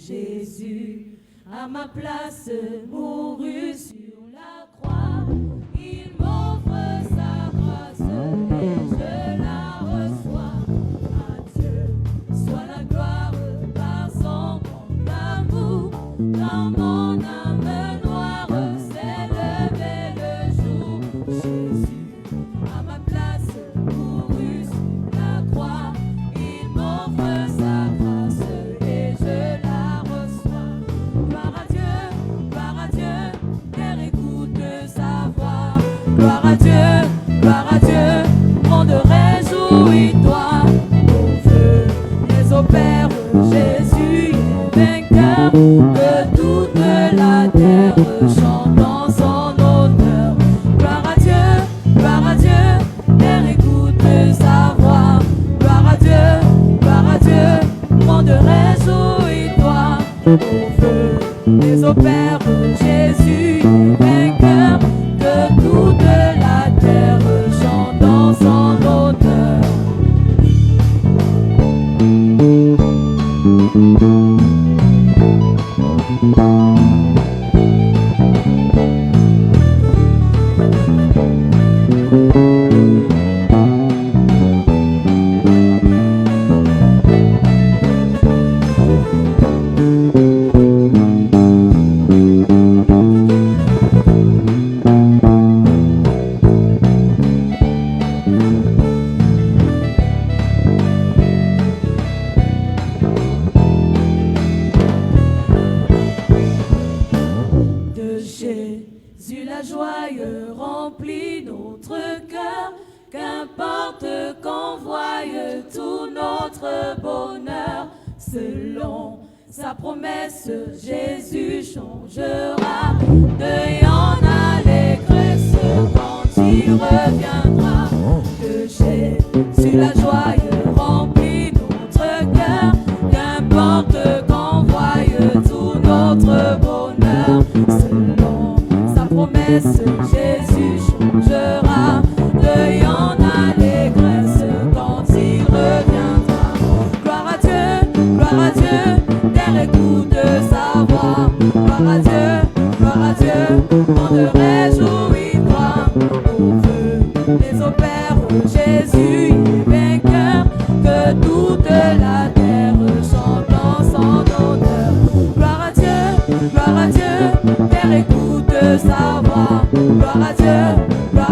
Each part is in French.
Jésus, à ma place, mourut sur la croix. Il m'offre sa grâce et je la reçois. À Dieu soit la gloire par son grand amour. Dans mon âme noire s'est levé le jour. Jésus, à ma place, mourut sur la croix. Il m'offre sa grâce et je la reçois. Gloire à Dieu, Père, écoute sa voix. Gloire à Dieu, monde réjouis-toi. Au feu, les opères, Jésus est vainqueur. Que toute la terre chante en son honneur. Gloire à Dieu, Père, écoute sa voix. Gloire à Dieu, monde réjouis-toi. Au feu, les opères, Jésus est vainqueur. Que toute la terre chante en son honneur. De Jésus la joie remplit notre cœur. Qu'importe qu'on voie tout notre bonheur. Selon sa promesse, Jésus changera. Deuil en allégresse quand il reviendra. De Jésus la joie remplit notre cœur. Qu'importe qu'on voie tout notre bonheur. Selon sa promesse, Jésus changera. Deuil en allégresse quand il reviendra. Gloire à Dieu, terre écoute sa voix. Gloire à Dieu, monde réjouis-toi. Au feu, les opères, Jésus est vainqueur. Que toute la terre chante en son honneur. Gloire à Dieu, terre écoute sa voix. Gloire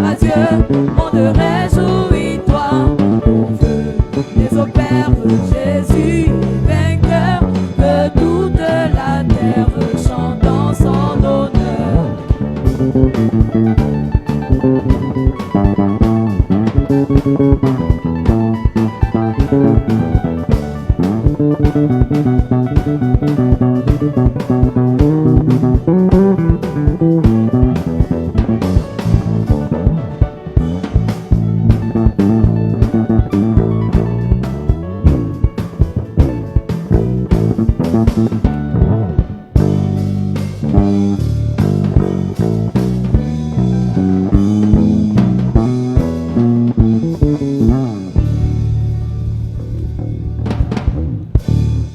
à Dieu, monde réjouis-toi. Au feu, les opères, Jésus est vainqueur. Que toute la terre chante en son honneur.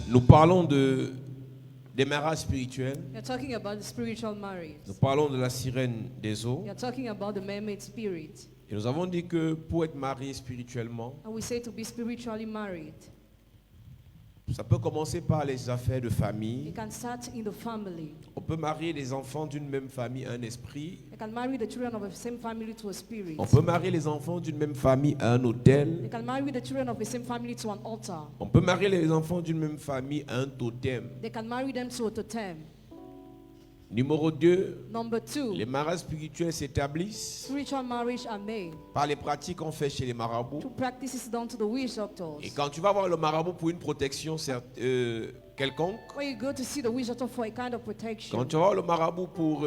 Nous parlons de démarrage spirituel. You're talking about the spiritual marriage. Nous parlons de la sirène des eaux. You're talking about the mermaid spirit. Et nous avons dit que pour être marié spirituellement, And we say to be spiritually married. ça peut commencer par les affaires de You famille. can start in the family. On peut marier les enfants d'une même famille à un esprit. You can marry the children of the same family to a spirit. On peut marier les enfants d'une même famille à un hôtel. You can marry the children of the same family to an altar. On peut marier les enfants d'une même famille à un totem. They can marry them to a totem. Numéro 2, Number 2, les mariages spirituels s'établissent spiritual marriage are made par les pratiques qu'on fait chez les marabouts. through practices done to the witch doctors. Et quand tu vas voir le marabout pour une protection quelconque, When you go to see the witch doctor for a kind of protection, quand tu vas voir le marabout pour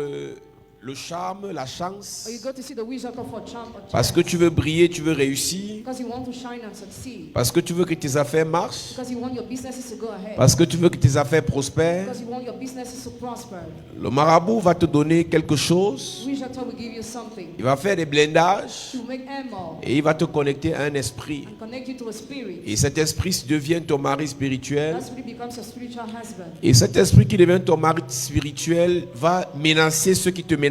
le charme, la chance, Or you go to see the witch doctor for charm or parce que chance. tu veux briller, tu veux réussir, Because you want to shine and succeed. parce que tu veux que tes affaires marchent, Because you want your businesses to go ahead. parce que tu veux que tes affaires prospèrent. Because you want your businesses to prosper. Le marabout va te donner quelque chose, Witch doctor will give you something il va faire des blindages to make armor et il va te connecter à un esprit. and connect you to a spirit. Et cet esprit devient ton mari spirituel. That spirit becomes your spiritual husband. Et cet esprit qui devient ton mari spirituel va menacer ceux qui te menaçaient,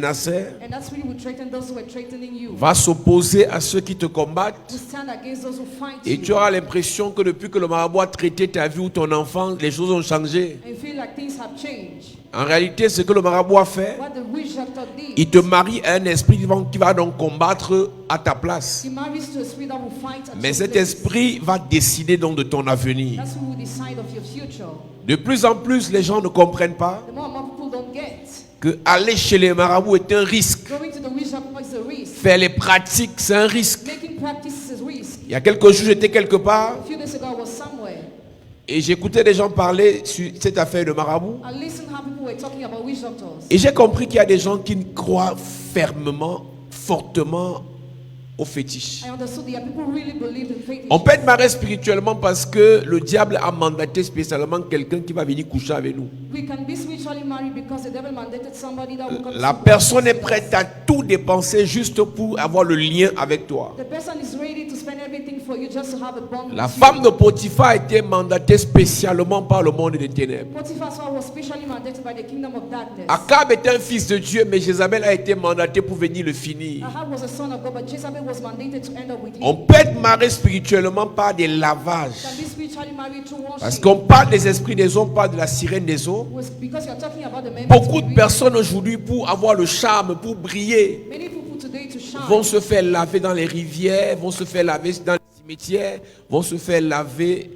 And that spirit will threaten those who are threatening you. va s'opposer à ceux qui te combattent. Will stand against those who fight Et you. tu auras l'impression que depuis que le marabout a traité ta vie ou ton enfant, les choses ont changé. And you feel like things have changed. En réalité, ce que le marabout a fait, What the witch doctor did, il te marie à un esprit qui va donc combattre à ta place. he marries to a spirit that will fight at Mais your cet place. esprit va décider donc de ton avenir. That's who will decide of your future. De plus en plus, les gens ne comprennent pas The more and more people don't get, que aller chez les marabouts est un risque. going to the witch doctor is a risk. Faire les pratiques, c'est un risque. Making practice is a risk. Il y a quelques jours, j'étais quelque part A few days ago, I was somewhere. et j'écoutais des gens parler sur cette affaire de marabout. I listened how people were talking about witch doctors. Et j'ai compris qu'il y a des gens qui croient fermement, fortement au fétiche. I understood that people really believed in faith. On peut être marié spirituellement parce que le diable a mandaté spécialement quelqu'un qui va venir coucher avec nous. We can be spiritually married because the devil mandated somebody that will come La to personne est us. prête à tout dépenser juste pour avoir le lien avec toi. The person is ready to spend everything for you just to have a bond La with femme you. de Potiphar a été mandatée spécialement par le monde des ténèbres. Potiphar's wife was specially mandated by the kingdom of darkness. Akab était un fils de Dieu, mais Jézabel a été mandatée pour venir le finir. Ahab was a son of God, but Jezebel was mandated to end up with him. On peut être marié spirituellement par des lavages. Can be spiritually married through washing. Parce qu'on parle des esprits des eaux, on parle de la sirène des eaux. Because you're talking about the men. Beaucoup de personnes aujourd'hui, pour avoir le charme, pour briller, Many people today to shine. vont se faire laver dans les rivières, vont se faire laver dans les cimetières, vont se faire laver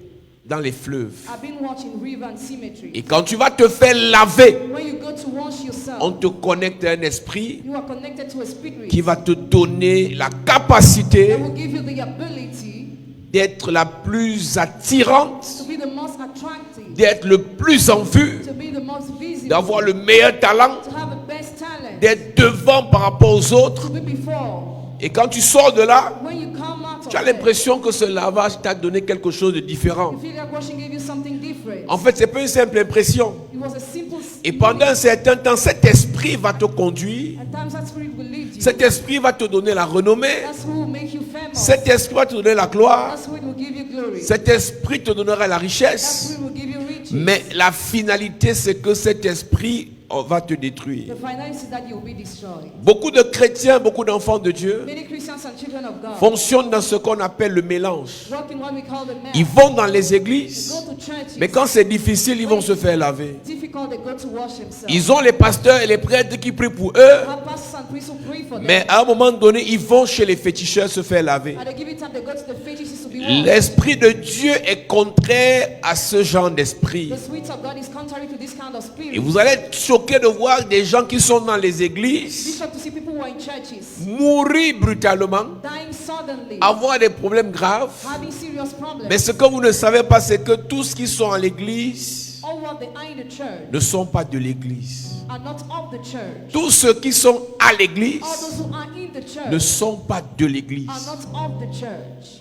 dans les fleuves. I've been watching river and cemetery. Et quand tu vas te faire laver, When you go to wash yourself, on te connecte à un esprit you are connected to a spirit qui va te donner la capacité that will give you the ability d'être la plus attirante, to be the most attractive, d'être le plus en vue, to be the most visible, d'avoir le meilleur talent, to have the best talent, d'être devant par rapport aux autres. to be before. Et quand tu sors de là, When you come out tu as of there, l'impression que ce lavage t'a donné quelque chose de différent. you feel like washing gave you something different. En fait, c'est pas une simple impression. It was a simple Et pendant un certain temps, cet esprit va te conduire. At times that spirit will lead you. Cet esprit va te donner la renommée. That's who will make you famous. Cet esprit va te donner la gloire. That spirit will give you glory. Cet esprit te donnera la That richesse. spirit will give you riches. Mais la finalité, c'est que cet esprit va te détruire. The finality is that you will be destroyed. Beaucoup de chrétiens, beaucoup d'enfants de Dieu Many Christians and children of God fonctionnent dans ce qu'on appelle le mélange. walk in what we call the Ils man. vont dans les They églises, go to churches. mais quand c'est difficile, ils vont se faire laver. Difficult, they go to wash themselves. Ils ont les pasteurs et les prêtres qui prient pour eux, Have pastors and priests who pray for them. mais à un moment donné, ils vont chez les féticheurs se faire laver. At a given time, they go to the fetishes to be washed. L'esprit de Dieu est contraire à ce genre d'esprit. The spirit of God is contrary to this kind of Et spirit. vous allez être choqués de voir des gens qui sont dans les églises Be shocked to see people who are in churches mourir brutalement, dying suddenly, avoir des problèmes graves. having serious problems. Mais ce que vous ne savez pas, c'est que tous qui sont à l'église All what they are in the church ne sont pas de l'église. are not of the church. Tous ceux qui sont à l'église All those who are in the church ne sont pas de l'église. are not of the church.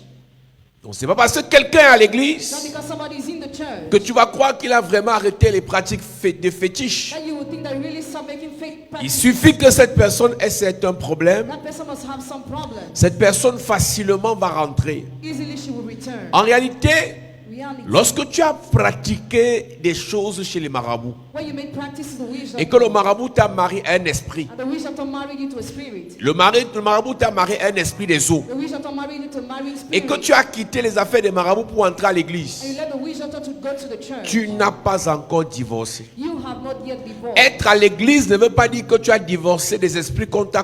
Donc c'est pas parce que quelqu'un est à Not l'église because somebody is in the church que tu vas croire qu'il a vraiment arrêté les pratiques de fétiches. that you would think that really stop making fake Il practices. suffit que cette personne ait certains problèmes. That person must have some problem. Cette personne facilement va rentrer. Easily she will return. En réalité, Reality. lorsque tu as pratiqué des choses chez les marabouts When you make practice the wish et que le marabout t'a marié à un esprit, and the wish doctor married you to a spirit. le marabout t'a marié à un esprit des eaux, The wish doctor married you to a married et spirit. que tu as quitté les affaires des marabouts pour entrer à And l'église, you let the wish doctor to go to the church. tu n'as pas encore divorcé. You have not yet divorced. Être à l'église ne veut pas dire que tu as divorcé des esprits qu'on a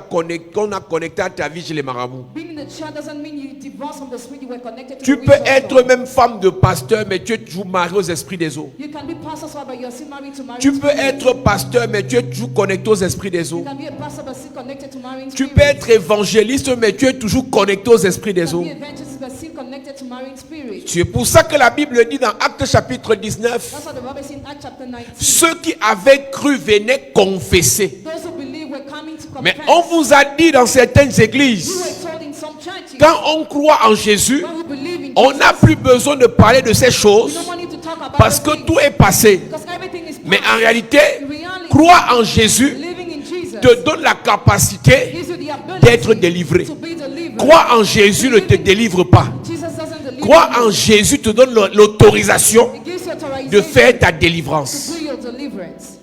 connectés à ta vie chez les marabouts. Being in the church doesn't mean you divorced from the spirit you were connected to. Tu the peux wish être doctor. même femme de pasteur, mais tu es toujours marié aux esprits des eaux. You can be pastor's wife, but you're still married to married Tu peux spirit. être pasteur, mais tu es toujours connecté aux esprits des You eaux. can be a pastor, but still connected to married Tu spirit. peux être évangéliste, mais tu es toujours connecté aux esprits des You can eaux. be evangelist, but still connected to married spirit. C'est pour ça que la Bible dit dans Actes chapitre 19, That's what the Bible says in Acts chapter 19. ceux qui avaient cru venaient confesser. Those who believe were coming to from Mais past. on vous a dit dans certaines You églises, were told in some churches, quand on croit en Jésus, when we believe in on Jesus, n'a plus besoin de parler de ces we choses don't want you to talk about parce those que things, tout est passé. because everything is Mais past. en réalité, In reality, croire en Jésus living in Jesus te donne la capacité gives you the ability d'être délivré. to be delivered. Croire en Jésus ne te délivre pas. Jesus doesn't deliver Croire you. en Jésus te donne l'autorisation It gives you authorization de faire ta délivrance. to do your deliverance.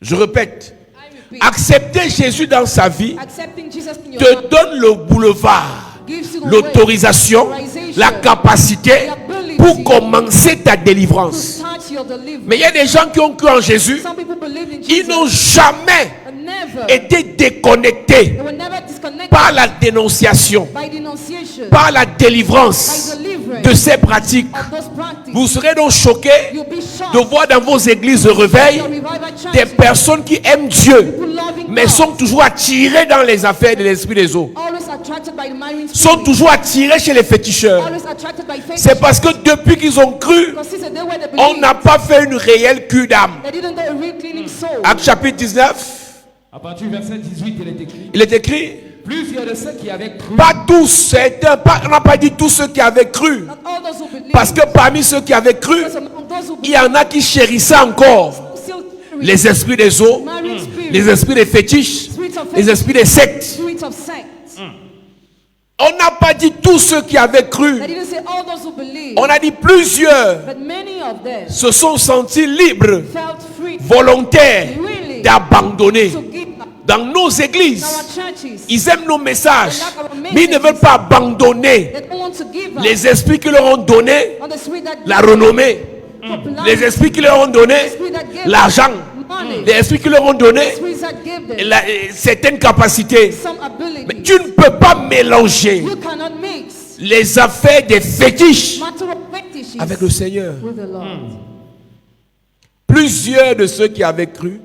Je répète, I repeat, accepter Jésus dans sa vie accepting Jesus in your te life donne le boulevard, gives you the l'autorisation, la capacité pour commencer ta way to délivrance. start your deliverance. Mais il y a des gens qui ont cru en Jésus, Some people believe in ils Jesus n'ont jamais and never, été déconnectés they were never disconnected par la dénonciation, by denunciation par la délivrance de ces pratiques. of those practices. Vous serez donc choqués You'll be shocked. de voir dans vos églises de réveil Your revival des churches, personnes qui aiment Dieu, people loving mais God, sont toujours attirées dans les affaires de l'esprit des eaux. always attracted by the marine Sont spirit, toujours attirés chez les féticheurs. always attracted by faith. C'est parce que depuis qu'ils ont cru, Because since the day where they on believed, n'a pas fait une réelle cure d'âme. they didn't do a real cleaning soul. Acte chapitre 19, À partir du verset 18, il est écrit: il est écrit, plusieurs de ceux qui avaient cru pas tous, certains, on n'a pas dit tous ceux qui avaient cru. Not all those who believe. Parce que parmi ceux qui avaient cru, Because among those who il y en a qui chérissaient encore still les esprits des eaux, marine spirit, les esprits des fétiches, spirits of les faith, esprits des sectes. spirits of sects. On n'a pas dit tous ceux qui avaient cru. They didn't say all those who believe, On a dit plusieurs but many of them se sont sentis libres, felt free volontaires really d'abandonner. to give up. Dans nos In églises, our churches, ils aiment nos messages, mais ils ne veulent pas abandonner they don't want to give up les esprits qui leur ont donné on the spirit that la renommée, popularity, les esprits qui leur ont donné the spirit that gave l'argent, money, les esprits qui leur ont donné the spirits that gave them certaines capacités. some ability. Mais tu ne peux pas mélanger You cannot mix les affaires des fétiches matter of fetishes avec le Seigneur. with the Lord. Plusieurs de ceux qui avaient cru,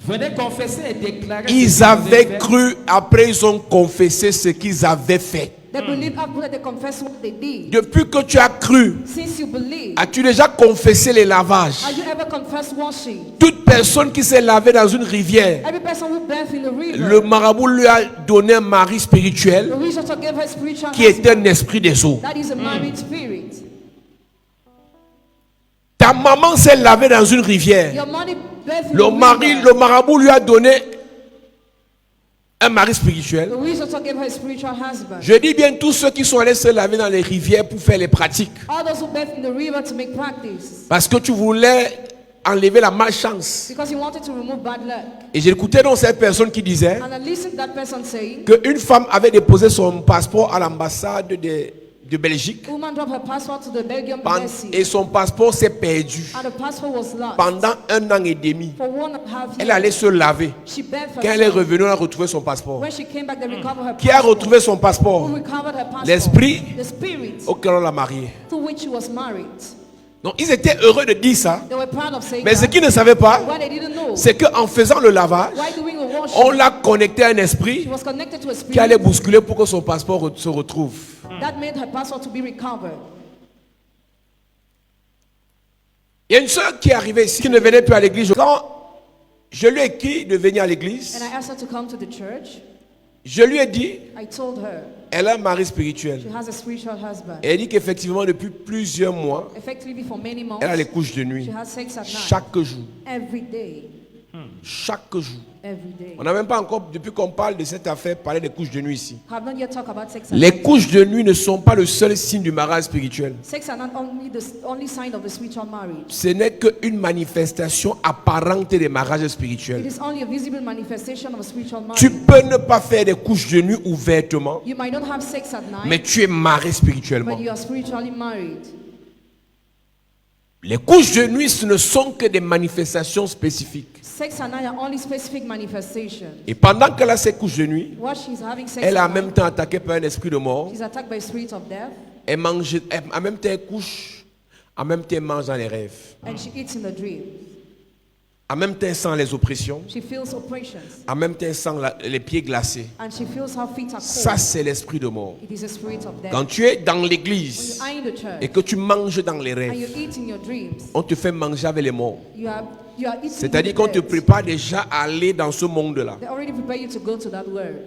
venaient confesser et déclarer ce ils qu'ils avaient fait. cru, après ils ont confessé ce qu'ils avaient fait. They believe after they confess what they did. Depuis que tu as cru, Since you believe, as-tu déjà confessé les lavages? have you ever confessed washing? Toute personne qui s'est lavée dans une rivière, Every person who bathed in the river, le marabout lui a donné un mari spirituel the wizard gave her spiritual qui est husband. un esprit des eaux. That is a married spirit. Ta maman s'est lavée dans une rivière. Your money bathed in Le the river. le marabout lui a donné un mari spirituel. The wizard gave her a spiritual husband. Je dis bien tous ceux qui sont allés se laver dans les rivières pour faire les pratiques. All those who bathed in the river to make practice. Parce que tu voulais enlever la malchance. Because you wanted to remove bad luck. Et j'écoutais donc cette personne qui disait And I listened to that person saying, qu'une femme avait déposé son passeport à l'ambassade de Belgique a woman dropped her passport to the Belgian embassy. et son passeport s'est perdu And the passport was lost. pendant 1 an et demi. For 1.5 Elle years, allait se laver. she bathed Quand elle est herself. revenue, elle a retrouvé son passeport. When she came back, they recovered her Qui a passport. retrouvé son passeport? Who recovered her passport? L'esprit The spirit auquel on l'a mariée. to which she was married. Donc ils étaient heureux de dire ça. They were proud of saying Mais ce that. qu'ils ne savaient pas, What they didn't know, c'est qu'en faisant le lavage, why doing the washing, on l'a connecté à un she esprit was connected to a qui allait spirit bousculer pour que son passeport se retrouve. that made her passport to be recovered. Il y a une soeur qui est arrivée ici, qui ne venait plus à l'église. Quand je lui ai écrit de venir à l'église, And I asked her to come to the church. je lui ai dit, I told her elle a un mari spirituel. she has a spiritual husband. Et elle dit qu'effectivement, depuis plusieurs mois, Effectively, for many months, elle a les couches de nuit. she has sex at night. Chaque jour. Every day. Chaque jour. Every day. On n'a même pas encore, depuis qu'on parle de cette affaire, parlé des couches de nuit ici. Have not yet talked about sex at Les night. couches de nuit ne sont pas le seul signe du mariage spirituel. Sex are not only the only sign of the spiritual marriage. Ce n'est qu'une manifestation apparente des mariages It spirituels. is only a visible manifestation of a spiritual marriage. Tu peux ne pas faire des couches de nuit ouvertement, You might not have sex at night, mais tu es marié spirituellement. but you are spiritually married. Les couches de nuit, ce ne sont que des manifestations spécifiques. Sex at night are only specific manifestations. Et pendant qu'elle a ses couches de nuit, While she's having sex elle est at en night, même temps attaquée par un esprit de mort. she's attacked by a spirit of death, Elle mange, en même temps elle couche, en même temps elle mange dans les rêves. and she eats in the dream. En même temps elle sent les oppressions. She feels oppressions, En même temps elle sent les pieds glacés. and she feels her feet are Ça, cold. c'est l'esprit de mort. It is a spirit of death. Quand tu es dans When you l'église are in the church et que tu manges dans les and you rêves, eat in your dreams, on te fait manger avec les morts. you You are eating C'est-à-dire with qu'on the te dead. prépare déjà à aller dans ce monde-là. They already prepare you to go to that world.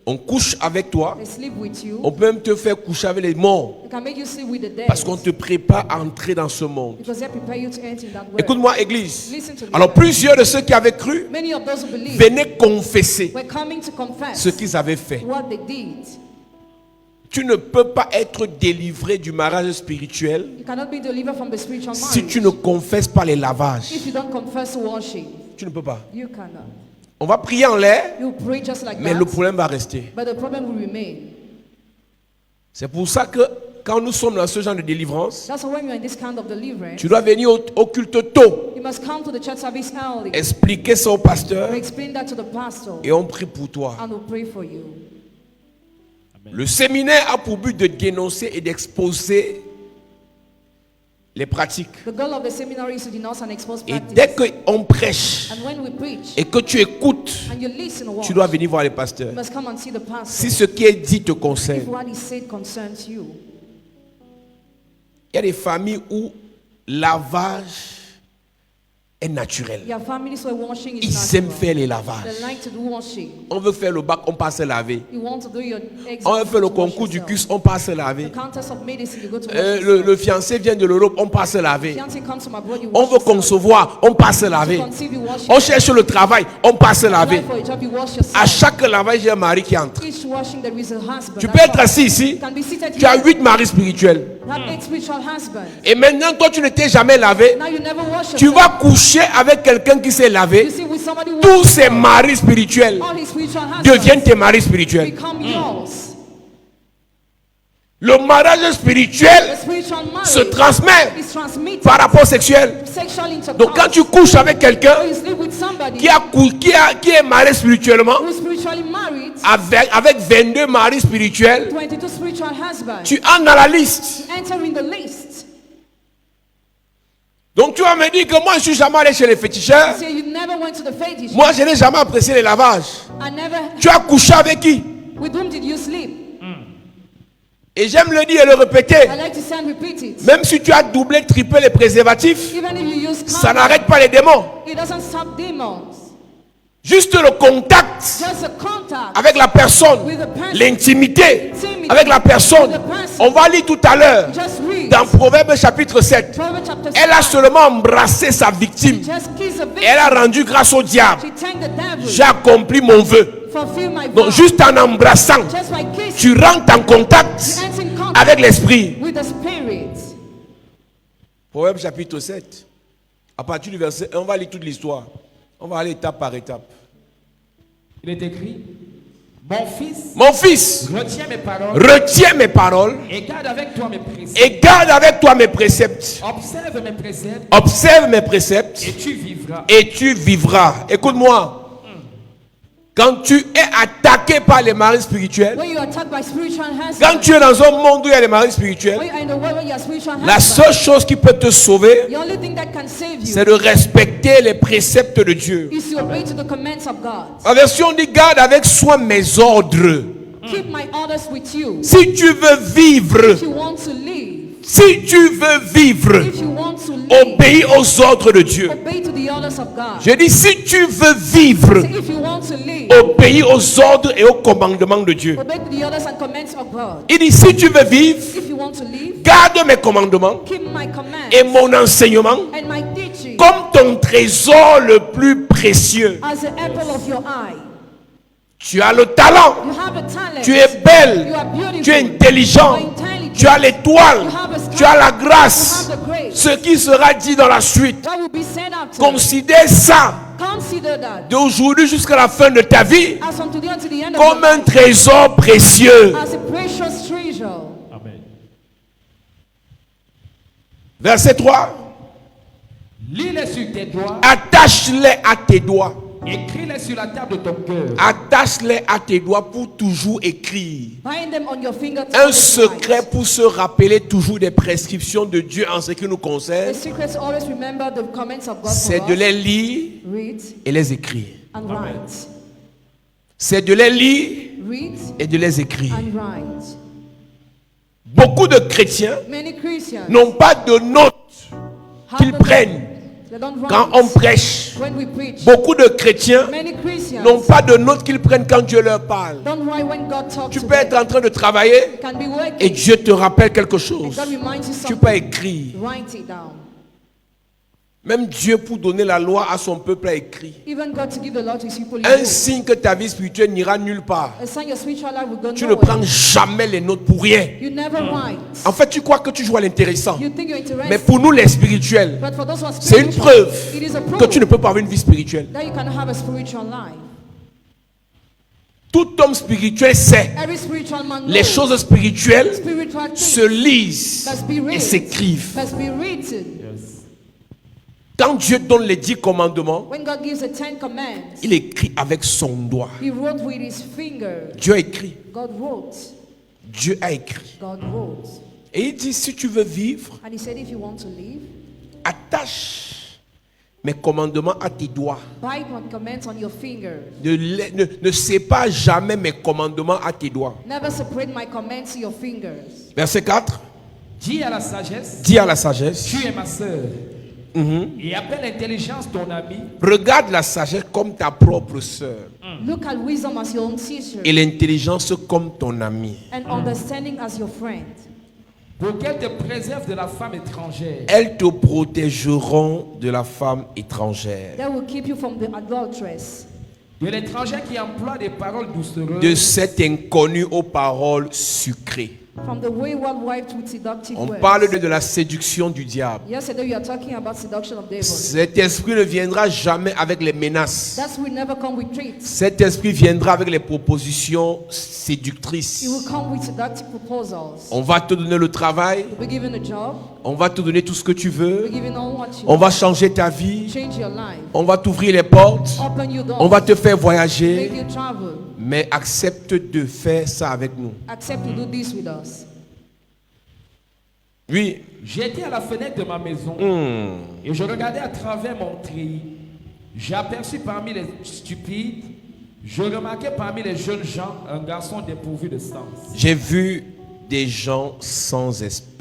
On couche avec toi. They sleep with you. On peut même te faire coucher avec les morts. They can make you sleep with the dead. Parce qu'on te prépare à entrer dans ce monde. Because they prepare you to enter in that world. Écoute-moi, Église. Listen to me. Alors, plusieurs de ceux qui avaient cru Many of those who believe venaient confesser were coming to confess ce qu'ils avaient fait. what they did. Tu ne peux pas être délivré du mariage spirituel You cannot be delivered from the spiritual si marriage tu ne confesses pas les lavages. if you don't confess worship. Tu ne peux pas. You cannot. On va prier en l'air, You pray just like mais that, le problème va rester. but the problem will remain. C'est pour ça que quand nous sommes dans ce genre de délivrance, That's why when you're in this kind of deliverance, tu dois venir au culte tôt, you must come to the church service early. expliquer ça au pasteur We explain that to the pastor, et on prie pour toi. and we'll pray for you. Le séminaire a pour but de dénoncer et d'exposer les pratiques. The goal of the seminary is to denounce and expose Et practice. dès qu'on prêche And when we preach et que tu écoutes, and you listen and watch, tu dois venir voir les you pasteurs. must come and see the pastor. Si ce qui est dit te If concerne, what is said concerns you. il y a des familles où lavage est naturel. Your families where washing is Ils aiment natural. faire les They lavages. like to do washing. On veut faire le bac, on passe se laver. You want to do your exam. On veut faire le to wash concours du yourself. CUS, on passe se laver. The contest of medicine, you go to wash yourself. Le fiancé vient de l'Europe, on passe se laver. Fiancé comes from abroad, you On wash veut yourself. concevoir, on passe se To laver. conceive, you wash On yourself. cherche le travail, on passe se laver. Apply for a job, you wash À yourself. chaque lavage, il y a un mari qui entre. Each washing there is a husband. Tu That's peux être all. assis ici, You can be seated tu as here. 8 maris spirituels. You have 8 spiritual husbands. Et maintenant, toi, tu ne t'es jamais lavé. Now you never wash Tu yourself. vas coucher avec quelqu'un qui s'est You lavé. see with somebody who Tous washes ces himself, maris spirituels all his spiritual husbands deviennent tes maris spirituels. become yours. Le mariage The spirituel spiritual se marriage transmet is transmitted par rapport sexuel. sexual intercourse. Donc, quand tu couches avec quelqu'un Or you sleep with somebody qui est marié spirituellement, who is spiritually married, avec 22 maris spirituels, 22 spiritual husbands, tu entres dans la liste. enter in the list. Donc tu vas me dire que moi je suis jamais allé chez les féticheurs. Say you never went to the fetish. Moi je n'ai jamais apprécié les lavages. I never. Tu as couché avec qui? With whom did you sleep? Et j'aime le dire et le répéter. I like to say and repeat it. Même si tu as doublé, triplé les préservatifs, Even if you use ça condom, n'arrête pas les démons. it doesn't stop demons. Juste le contact Just a contact avec la personne, with the person. l'intimité avec la personne. On va lire tout à l'heure Just read. dans Proverbes chapitre 7. Proverbs chapter Elle a 7. seulement embrassé sa victime. Just kiss a Et elle victim. a rendu grâce au diable. She thanked the devil. J'ai accompli mon vœu. Fulfill my vow. Donc juste en embrassant, Just by kissing, tu rentres en contact you enter in contact avec l'esprit. with the spirit. Proverbe chapitre 7. À partir du verset 1, on va lire toute l'histoire. On va aller étape par étape. Il est écrit, mon fils, Mon fils, retiens mes paroles retiens mes paroles et garde avec toi mes préceptes. et garde avec toi mes préceptes. Observe mes préceptes Observe mes préceptes et tu vivras. et tu vivras. Écoute-moi. Quand tu es attaqué par les maris spirituels, When you are attacked by spiritual quand husbands, tu es dans un monde où il y a les maris when spirituels, you are in the world where you are spiritual la husband, seule chose qui peut te sauver, the only thing that can save you c'est de respecter les préceptes de Dieu. is to obey to the commands of God. La version dit garde avec soin mes ordres. Keep my orders with you. Si tu veux vivre, If you want to live, si tu veux vivre, if you want to live, obéis aux ordres de Dieu. obey to the orders of God. Je dis si tu veux vivre, Say, if you want to live, obéis aux ordres et aux commandements de Dieu. obey to the orders and commands of God. Il dit si tu veux vivre, If you want to live, garde mes commandements keep my commands et mon enseignement and my teaching comme ton trésor le plus précieux. as the apple of your eye. Tu as le talent, You have a talent. tu es belle, You are beautiful. tu es intelligent, You are intelligent. tu as l'étoile, You have a star. tu as la You grâce. have the grace. Ce qui sera dit dans la suite, What will be said after? considère ça Consider that d'aujourd'hui jusqu'à la fin de ta vie as unto the end of comme your un life, trésor précieux. as a precious treasure. Amen. Verset 3. Lis-les sur tes doigts, Attache-les à tes doigts. écris-les sur la table de ton cœur. Attache-les à tes doigts pour toujours écrire. Bind them on your finger. to Un always secret write. pour se rappeler toujours des prescriptions de Dieu en ce qui nous The concerne, secret is always remember the comments of God c'est for de us. les lire Read et les écrire. and write. C'est de les lire Read et de les écrire. and write. Beaucoup de chrétiens Many Christians n'ont pas de notes have qu'ils the- prennent They don't write. Quand on prêche, When we preach, beaucoup de chrétiens many Christians n'ont pas de notes qu'ils prennent quand Dieu leur parle. don't write when God talks Tu to peux être them. en train de travailler Can be working. et Dieu te rappelle quelque And chose. God reminds you Tu peux something. écrire. Write it down. Même Dieu, pour donner la loi à son peuple, a écrit. Even God to give the law to his people. he Un wrote. signe que ta vie spirituelle n'ira nulle part. A sign your spiritual life will go Tu ne nowhere. prends jamais les notes pour rien. You never write. En fait, tu crois que tu joues à l'intéressant. You think you're interested. Mais pour nous, les spirituels, But for those who are c'est une spiritual, preuve it is a proof que tu ne peux pas avoir une vie spirituelle. that you can have a spiritual life. Tout homme spirituel sait Every spiritual man les knows choses spirituelles spiritual things se lisent must be et read, s'écrivent. must be written. Quand Dieu donne les 10 commandements, When God gives the 10 commands, il écrit avec son doigt. he wrote with his finger. Dieu a écrit. God wrote. Dieu a écrit. God wrote. Et il dit, si tu veux vivre, And he said, if you want to live, attache mes commandements à tes doigts. bind my commands on your finger. Ne sépare jamais mes commandements à tes doigts. Never separate my commands to your fingers. Verset 4. Dis à la sagesse, Dis à la sagesse. tu es ma sœur. Et appelle l'intelligence ton ami. Regarde la sagesse comme ta propre sœur. Look at wisdom as your own teacher Et l'intelligence comme ton ami. and understanding as your friend. Pour qu'elle te préserve de la femme étrangère. Elles te protégeront de la femme étrangère, That will keep you from the adulteress, De l'étranger qui emploie des paroles doucereuses. de cet inconnu aux paroles sucrées. from the wayward wife with seductive On words. parle de la séduction du diable. Yesterday we are talking about seduction of devils. Cet esprit ne viendra jamais avec les menaces. That will never come with threats. Cet esprit viendra avec les propositions séductrices. It will come with seductive proposals. On va te donner le travail, You'll be given a job. on va te donner tout ce que tu veux, You'll be given all what you on va want. changer ta vie, Change your life. on va t'ouvrir les portes, Open your doors. on va te faire Make voyager, you travel. mais accepte de faire ça avec nous. Accept to do this with us. Oui, J'étais à la fenêtre de ma maison et je regardais à travers mon treillis. J'aperçus parmi les stupides, je remarquais parmi les jeunes gens un garçon dépourvu de sens. j'ai vu des gens sans expérience.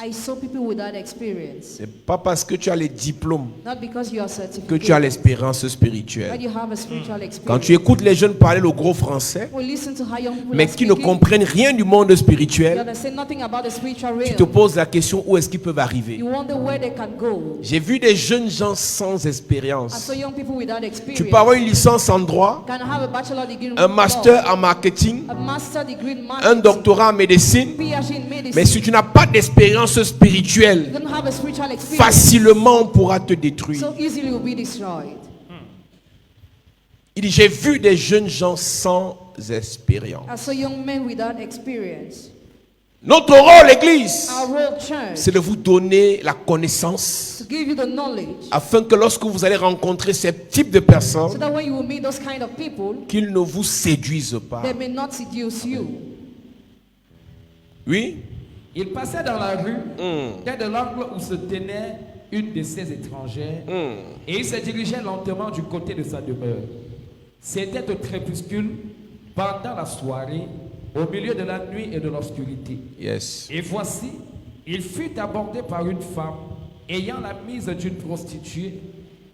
I saw people without experience. C'est pas parce que tu as les diplômes Not because you are que tu as certificated, l'expérience but spirituelle. you have a spiritual Quand experience. tu écoutes les jeunes parler le gros français, We listen to how young people mais are qui ne speaking. comprennent rien du monde You spirituel, understand nothing about the spiritual tu te realm. poses la question où est-ce qu'ils peuvent arriver. You wonder where they can go. J'ai vu des jeunes gens sans I expérience. saw young people without Tu experience. peux avoir une licence en droit, Can have a bachelor degree in un law, master en marketing, a master degree in un marketing, doctorat en médecine, PhD in medicine. mais si tu n'as pas d'expérience You spirituelle, don't have a spiritual experience. facilement on pourra te détruire. So easily will be destroyed. Il dit, j'ai vu des jeunes gens sans expérience. I saw young men without experience. Notre rôle, l'Église, Our role, church, c'est de vous donner la connaissance to give you the knowledge, afin que lorsque vous allez rencontrer ce type de so personnes, that when you will meet those kind of people, qu'ils ne vous séduisent pas. they may not seduce you. Oui? Il passait dans la rue, près de l'angle où se tenait une de ces étrangères, et il se dirigeait lentement du côté de sa demeure. C'était au crépuscule, pendant la soirée, au milieu de la nuit et de l'obscurité. Yes. Et voici, il fut abordé par une femme ayant la mise d'une prostituée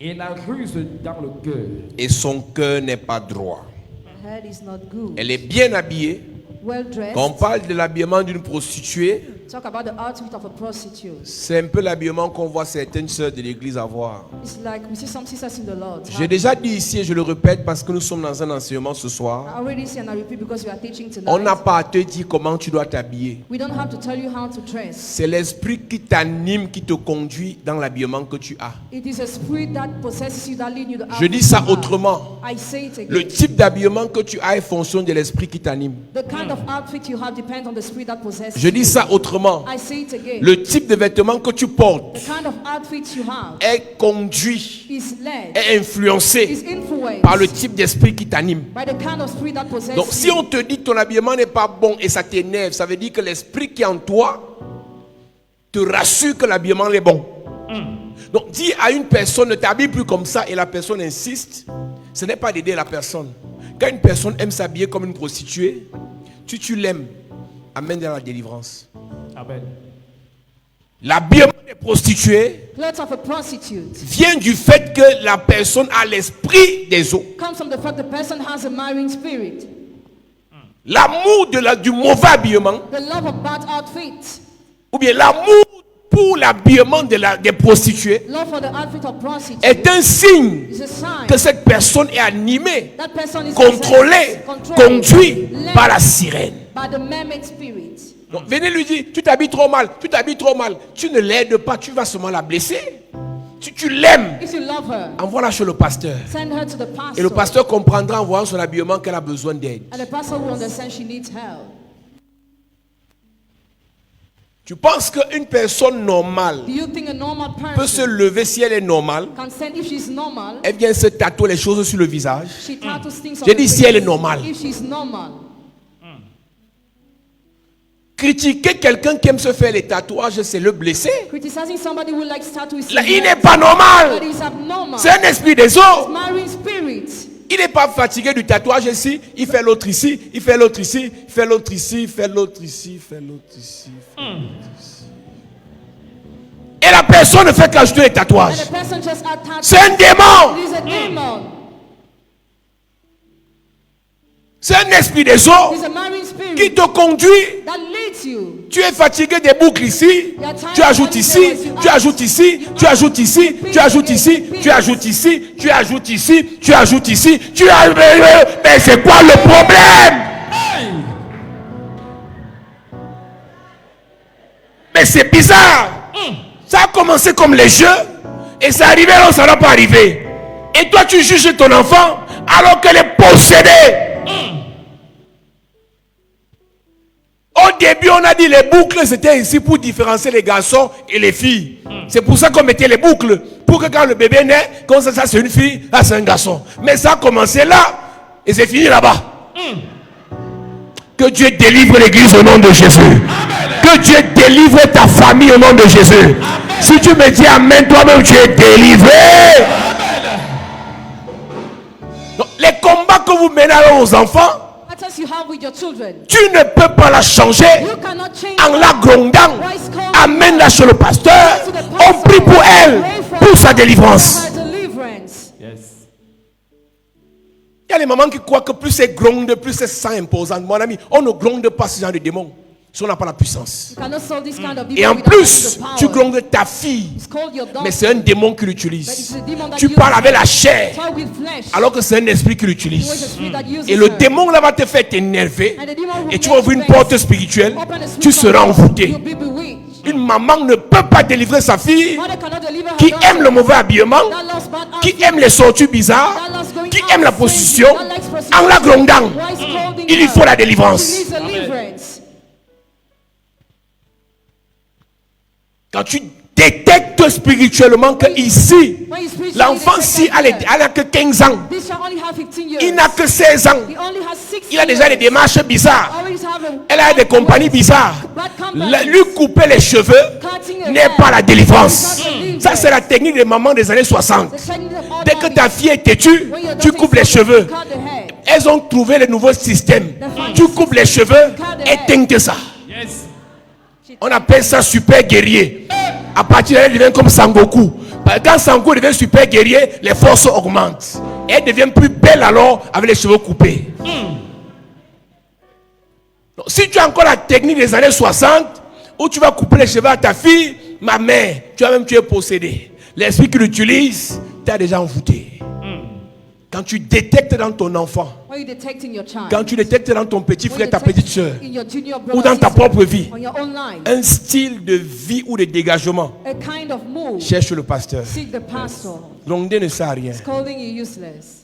et la ruse dans le cœur. Et son cœur n'est pas droit. Her head is not good. Elle est bien habillée. Well dressed. Quand on parle de l'habillement d'une prostituée, Talk about the outfit of a prostitute. c'est un peu l'habillement qu'on voit certaines sœurs de l'église avoir. It's like we see some sisters in the Lord. J'ai déjà dit ici et je le répète parce que nous sommes dans un enseignement ce I soir. already say and I repeat because we are teaching tonight. On n'a pas à te dire comment tu dois t'habiller. We don't have to tell you how to dress. C'est l'esprit qui t'anime, qui te conduit dans l'habillement que tu as. It is a spirit that possesses you, that leads you. Je dis ça autrement. I say it again. Le type d'habillement que tu as est fonction de l'esprit qui t'anime. The kind of outfit you have depends on the spirit that possesses Je dis you. ça autrement. I say it again. Le type de vêtements que tu portes The kind of outfit you have est conduit, is led, est influencé is influenced par le type d'esprit qui t'anime. by the kind of spirit that possesses Donc si you. on te dit que ton habillement n'est pas bon et ça t'énerve, ça veut dire que l'esprit qui est en toi te rassure que l'habillement est bon. Donc dis à une personne ne t'habille plus comme ça et la personne insiste, ce n'est pas d'aider la personne. Quand une personne aime s'habiller comme une prostituée, tu l'aimes, amène dans la délivrance. Amen. L'habillement des prostituées Clothes of a prostitute vient du fait que la personne a l'esprit des eaux. comes from the fact the person has a marine spirit. L'amour du mauvais habillement, The love of bad outfit. ou bien l'amour pour l'habillement des prostituées, Love for the outfit of prostitute est un signe is a sign que cette personne est animée, that person is contrôlée, conduite par la sirène. by the mermaid spirit. Donc, venez lui dire, tu t'habilles trop mal, tu t'habilles trop mal. Tu ne l'aides pas, tu vas seulement la blesser. Tu l'aimes, If you love her, envoie-la chez le pasteur. send her to the Et le pastor. pasteur comprendra en voyant son habillement qu'elle a besoin d'aide. And the pastor will understand she needs help. Tu penses qu'une personne normale Do you think a normal peut se person lever si elle est normale? can send, if she's normal, Elle vient se tatouer les choses sur le visage. she tattoos things on J'ai the dit si face. elle est normale. If she's normal. Critiquer quelqu'un qui aime se faire les tatouages, c'est le blesser. Criticizing somebody who likes tattoos, Là, il n'est pas normal. but is abnormal. C'est un esprit des eaux. Marine spirit. Il n'est pas fatigué du tatouage ici. Il fait l'autre ici. Il fait l'autre ici. Il fait l'autre ici. Il fait l'autre ici. Il fait l'autre ici. Il fait l'autre ici. Et la personne ne fait qu'ajouter les And tatouages. the person just attached. C'est un démon. It is a demon. C'est un esprit des eaux It's a marine qui spirit te conduit. that leads you. Tu es fatigué des boucles ici, tu ajoutes ici, tu ajoutes ici, tu ajoutes ici, tu ajoutes ici, tu ajoutes ici, tu ajoutes ici, tu ajoutes ici, tu ajoutes. Mais c'est quoi le problème? Mais c'est bizarre. Ça a commencé comme les jeux et c'est arrivé là où ça n'a pas arrivé. Et toi tu juges ton enfant alors qu'elle est possédée. Au début, on a dit les boucles, c'était ici pour différencier les garçons et les filles. C'est pour ça qu'on mettait les boucles. Pour que quand le bébé naît, comme ça c'est une fille, là c'est un garçon. Mais ça a commencé là et c'est fini là-bas. Que Dieu délivre l'église au nom de Jésus. Que Dieu délivre ta famille au nom de Jésus. Si tu me dis amen, toi-même tu es délivré. Donc, les combats que vous menez à vos enfants, Battles you have with your children. tu ne peux pas la changer You cannot change en la grondant. her. Amène-la chez le pasteur. On prie pour elle, pour sa délivrance. Her deliverance. Yes. Il y a les mamans qui croient que plus c'est gronde, plus c'est sang imposant. Mon ami, on ne gronde pas ce genre de démon si on n'a pas la puissance. You cannot solve this kind of Et en without plus, the power. tu grondes ta fille. It's called your daughter. Mais c'est un démon qui But l'utilise. it's a demon that Tu uses parles avec her. la chair, Talk with flesh. alors que c'est un esprit qui It was a l'utilise. spirit that uses Et le her. démon là va te faire t'énerver. And the demon will Et tu make vas ouvrir you une vex. porte spirituelle. Open a Tu spiritual seras door. envoûté. You'll be bewitched. Une maman ne peut pas délivrer sa fille Mother cannot deliver her qui daughter. aime le mauvais habillement, That loves bad qui outfit. aime les sorties bizarres, That loves going qui out aime la crazy. prostitution, That likes prostitution. en la grondant. Why is scolding Il lui her? faut la délivrance. She needs deliverance. Quand tu détectes spirituellement que ici, When you spiritually l'enfant, detect si that elle n'a que 15 ans, this child only have 15 years. il n'a que 16 ans, He only has 6 il a déjà des years. démarches bizarres, Always have a elle a des compagnies bizarres. bad company. Lui couper les cheveux Cutting her n'est hair. pas la délivrance. It's not deliverance. Ça, c'est la technique des mamans des années 60. The technique of all Dès que mommies. ta fille est têtue, When your tu daughter coupes is les suffering, cheveux. cut the hair. Elles ont trouvé le nouveau système. Tu coupes les cheveux et teinte ça. Yes. On appelle ça super guerrier. À partir de là, elle devient comme Sangoku. Quand Sangoku devient super guerrier, les forces augmentent. Et elle devient plus belle alors avec les cheveux coupés. Donc, si tu as encore la technique des années 60, où tu vas couper les cheveux à ta fille, ma mère, tu es possédé. L'esprit qui l'utilise t'a déjà envoûté. Quand tu détectes dans ton enfant, When you detect in your child. quand tu détectes dans ton petit When frère, you ta detect petite soeur, in your junior ou brother, dans ta sister, propre vie, on your own life. un style de vie ou de dégagement, A kind of move. cherche le pasteur. Seek the pastor. Gronder ne sert à rien. Scolding you useless.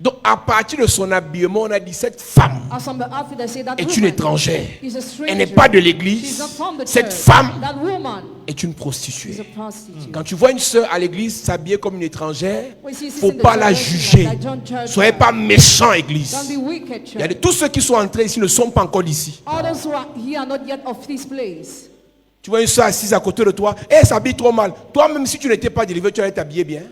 Donc, à partir de son habillement, on a dit cette femme As from the outfit that say that est une woman étrangère. is a stranger. Elle n'est pas de She's l'église. not from the Cette church. femme That woman est une is a prostituée. prostitute. Quand tu vois une sœur à l'église s'habiller comme une étrangère, When she sits faut in the pas la church, juger. like John Church, Soyez pas méchants, église. Don't be wicked, Il y a church. tous ceux qui sont entrés ici ne sont pas encore d'ici. All those who are here are not yet of this place. Tu vois une soeur assise à côté de toi, et elle s'habille trop mal. Toi-même, si tu n'étais pas délivré, tu allais t'habiller bien.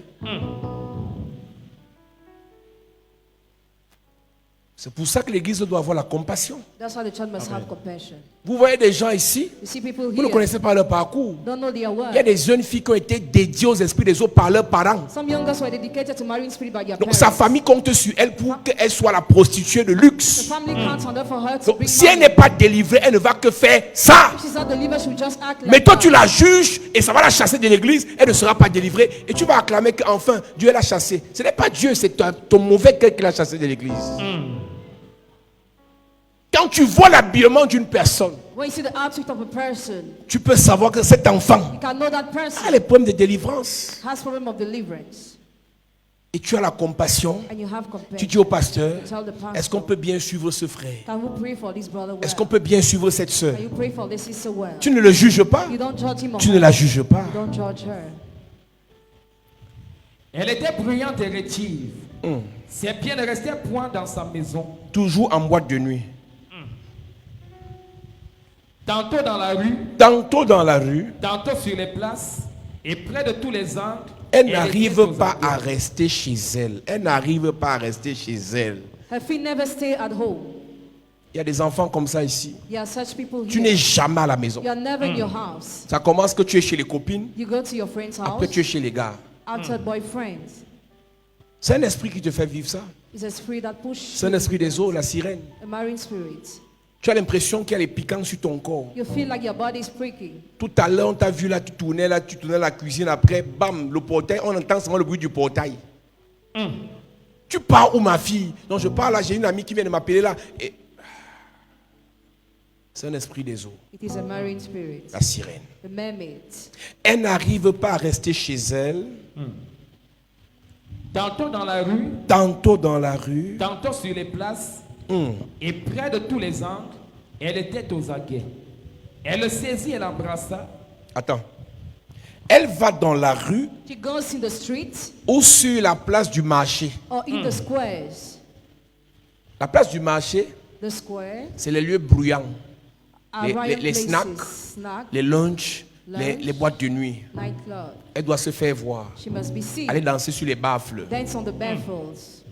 C'est pour ça que l'église doit avoir la compassion. That's why the church must have compassion. Vous voyez des gens ici, You see people vous ne here connaissez pas leur parcours. don't know their Il y a word. des jeunes filles qui ont été dédiées aux esprits des autres par leurs parents. Some young girls were dedicated to marrying spirit by their Donc parents. sa famille compte sur elle pour qu'elle soit la prostituée de The luxe. family counts on her for her to Donc bring si elle money. n'est pas délivrée, elle ne va que faire ça. If she's not delivered, she'll just act like Mais toi that. tu la juges et ça va la chasser de l'église, elle ne sera pas délivrée. Et tu vas acclamer qu'enfin Dieu l'a chassée. Ce n'est pas Dieu, c'est ton mauvais cœur qui l'a chassée de l'église. Quand tu vois l'habillement d'une personne, When you see the outfit of a person, tu peux savoir que cet enfant you can know that a person les problèmes de délivrance. has problem of deliverance. Et tu as la compassion. And you have Tu compassion. dis au pasteur, Tell the pastor, est-ce qu'on peut bien suivre ce frère? can we pray for this brother well? Est-ce qu'on peut bien suivre cette soeur? Can you pray for this sister well? Tu ne le juges pas. You don't judge him or Tu ne her. la juges pas. You don't judge her. Elle était bruyante et rétive. Ses pieds ne restaient point dans sa maison. Toujours en boîte de nuit. Tantôt dans la rue, Tantôt dans la rue, tantôt sur les places, et près de tous les angles. elle était n'arrive aux pas aguets. à rester chez elle. Elle n'arrive pas à rester chez elle. Her feet never stay at home. Il y a des enfants comme ça ici. You are such people Tu here. n'es jamais à la maison. You are never in your house. Ça commence que tu es chez les copines, You go to your friend's house. après tu es chez les gars. Outside boyfriends. C'est un esprit qui te fait vivre ça. It's a spirit that pushes C'est un esprit des eaux, la sirène. a marine spirit. Tu as l'impression qu'il y a les piquants sur ton corps. You feel like your body is pricking. Tout à l'heure, on t'a vu là, tu tournais la cuisine. Après, bam, le portail, on entend seulement le bruit du portail. Tu pars où, ma fille? Non, je pars là, j'ai une amie qui vient de m'appeler là. Et... C'est un esprit des eaux, It is a marine spirit. la sirène. The mermaid. Elle n'arrive pas à rester chez elle, Tantôt dans la rue, tantôt dans la rue. tantôt sur les places, et près de tous les angles, elle était aux aguets. Elle le saisit et l'embrassa. Attends. Elle va dans la rue She goes in the street ou sur la place du marché. or in the squares. La place du marché, The square c'est les lieux bruyants. are Les- riot les places. snacks. Snack, Les lunchs, les Lunch. boîtes de nuit. nightclub. Elle doit se faire voir. She must be seen. Aller danser sur les baffles. Dance on the battles.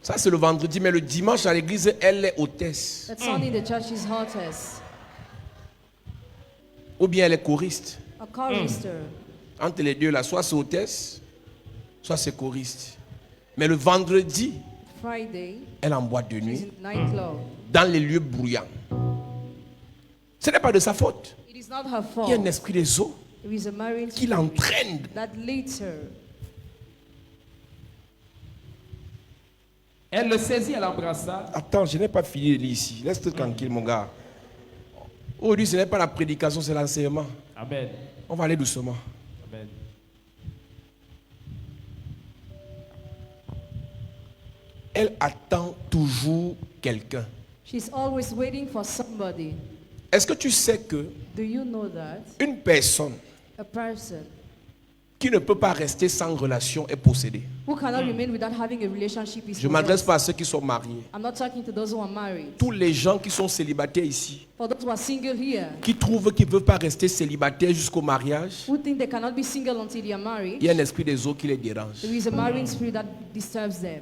Ça, c'est le vendredi, mais le dimanche à l'église, elle est hôtesse. That Sunday the church is hottest. Ou bien elle est choriste. A chorister. Entre les deux, là, soit c'est hôtesse, soit c'est choriste. Mais le vendredi, Friday, elle est en boîte de she's nuit, in nightclub. dans les lieux bruyants. Ce n'est pas de sa faute. It is not her Il y a un fault. esprit des eaux It is a marine qui spirit l'entraîne. that leads her. Elle le saisit et l'embrassa. Attends, je n'ai pas fini de lire ici. Laisse-toi tranquille, mon gars. Aujourd'hui, ce n'est pas la prédication, c'est l'enseignement. Amen. On va aller doucement. Amen. Elle attend toujours quelqu'un. She's always waiting for somebody. Est-ce que tu sais que Do you know that? une personne A person qui ne peut pas rester sans relation est possédée? who cannot remain without having a relationship is Je ne m'adresse possessed. pas à ceux qui sont mariés. I'm not talking to those who are married. Tous les gens qui sont célibataires ici, For those who are single here, qui trouvent qu'ils ne peuvent pas rester célibataires jusqu'au mariage, who think they cannot be single until they are married, il y a un esprit des eaux qui les dérange. there is a marine spirit that disturbs them.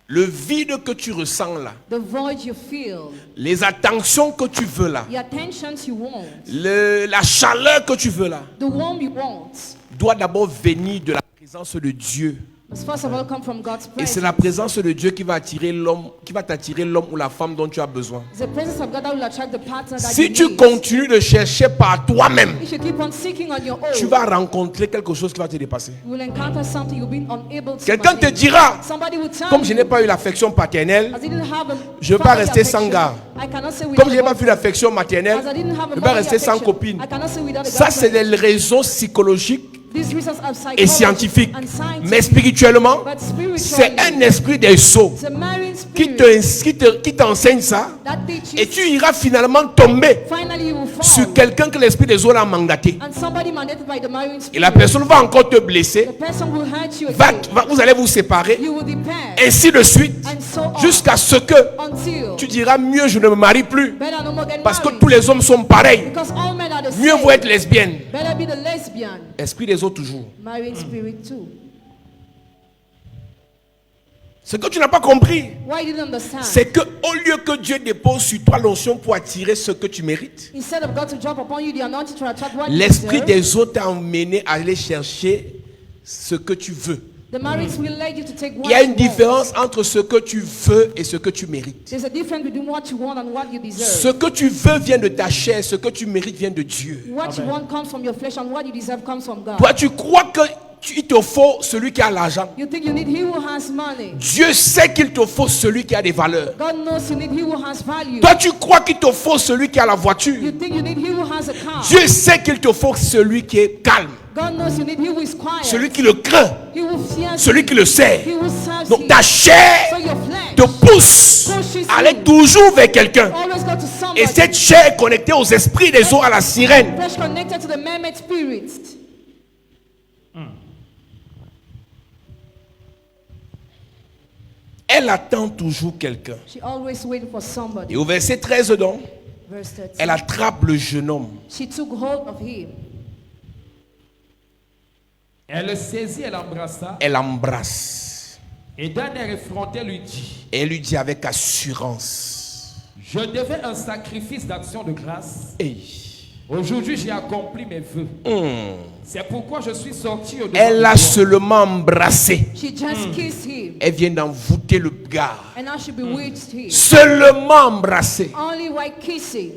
Le vide que tu ressens là, The void you feel, les attentions que tu veux là, the attentions you want, la chaleur que tu veux là, the warmth you want, doit d'abord venir de la présence de Dieu. must first of all come from God's Et c'est presence. la présence de Dieu qui va attirer l'homme, qui va t'attirer l'homme ou la femme dont tu as besoin. It's the presence of God that will attract the partner that Si you tu need. continues de chercher par toi-même, If you keep on seeking on your own, tu vas rencontrer quelque chose qui va te dépasser. you will encounter something you've been unable to Quelqu'un te manage. dira, Somebody will tell comme je n'ai you, pas eu l'affection paternelle, as I didn't have a je ne vais pas family rester sans affection, gars. I cannot say without Comme je n'ai a pas vu boyfriend. l'affection maternelle, As I didn't have je a ne vais pas family rester sans affection, copine. I cannot say without a Ça, c'est girlfriend. les raisons psychologiques These reasons are et psychological scientifiques. and scientific. Mais spirituellement, But spiritually, c'est un esprit des sceaux it's a marine qui spirit qui t'enseigne ça. that teaches. Et tu iras finalement tomber Finally, you will fall. sur quelqu'un que l'esprit des eaux l'a mandaté. And somebody mandated by the marine Et spirit. la personne va encore te blesser. The person will hurt you Va- again. vous allez vous séparer. You will depend. Ainsi de suite. And so on. Jusqu'à ce que Until. tu diras mieux je ne me marie plus. Better no more get Parce que married. tous les hommes sont pareils. Because all men are the Mieux same. vaut être lesbienne. Better be the lesbian. Esprit des eaux toujours. Marine spirit too. Ce que tu n'as pas compris, Why you didn't understand? c'est que au lieu que Dieu dépose sur toi l'onction pour attirer ce que tu mérites, Instead of God to drop upon you the anointing to attract what you l'esprit deserve, des autres t'a emmené à aller chercher ce que tu veux. the marriage will lead you to take what Il y a you une want. différence entre ce que tu veux et ce que tu mérites. There's a difference between what you want and what you deserve. Ce que tu veux vient de ta chair, ce que tu mérites vient de Dieu. What you want comes from your flesh and what you deserve comes from God. Toi, tu crois qu'il te faut celui qui a l'argent. You think you need he who has money. Dieu sait qu'il te faut celui qui a des valeurs. God knows you need he who has value. Toi, tu crois qu'il te faut celui qui a la voiture. You think you need he who has a car. Dieu sait qu'il te faut celui qui est calme, God knows you need he who is quiet. celui qui le craint, He who fears celui qui le sait. he who serves Donc him. ta chair So your flesh te pousse à aller toujours vers quelqu'un. always go to somebody. Et cette chair est connectée aux esprits des eaux, à la sirène. Flesh connected to the mermaid spirits. Elle attend toujours quelqu'un. She always waiting for somebody. Et au verset 13 donc, Verse 13. elle attrape le jeune homme. She took hold of him. Elle le saisit, elle l'embrassa Elle embrasse. et d'un air effronté lui dit, Et elle lui dit avec assurance. je devais un sacrifice d'action de grâce. Hey. Aujourd'hui, j'ai accompli mes vœux. C'est pourquoi je suis sorti au devant Elle de l'a toi. seulement embrassé. She just kissed him. Elle vient d'envoûter le gars. And now she bewitched him. Seulement embrassé. Only while kissing.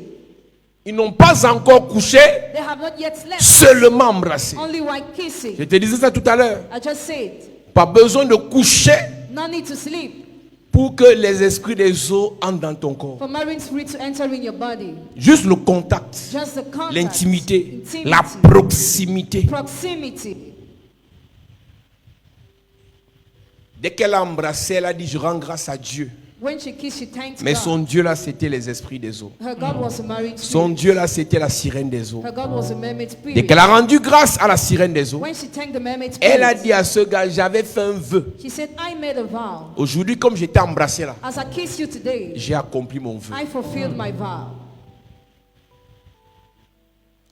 Ils n'ont pas encore couché. They have not yet slept. Seulement embrassé. Only while kissing. Je te disais ça tout à l'heure. I just said, Pas besoin de coucher no need to sleep pour que les esprits des eaux entrent dans ton corps. for marine spirit to enter in your body. Juste le contact, Just the contact, l'intimité, intimity, la proximité. proximity. Dès qu'elle a embrassé, elle a dit je rends grâce à Dieu. When she kissed, she thanked Mais God. son Dieu là, c'était les esprits des eaux. Her God was a married Son spirit. Dieu là, c'était la sirène des eaux. Her God was a mermaid Dès spirit. qu'elle a rendu grâce à la sirène des eaux, When she thanked the mermaid elle a spirit, dit à ce gars, j'avais fait un vœu. she said, I made a vow. Aujourd'hui, comme j'étais embrassé là, As I kiss you today, j'ai accompli mon vœu. I fulfilled my vow.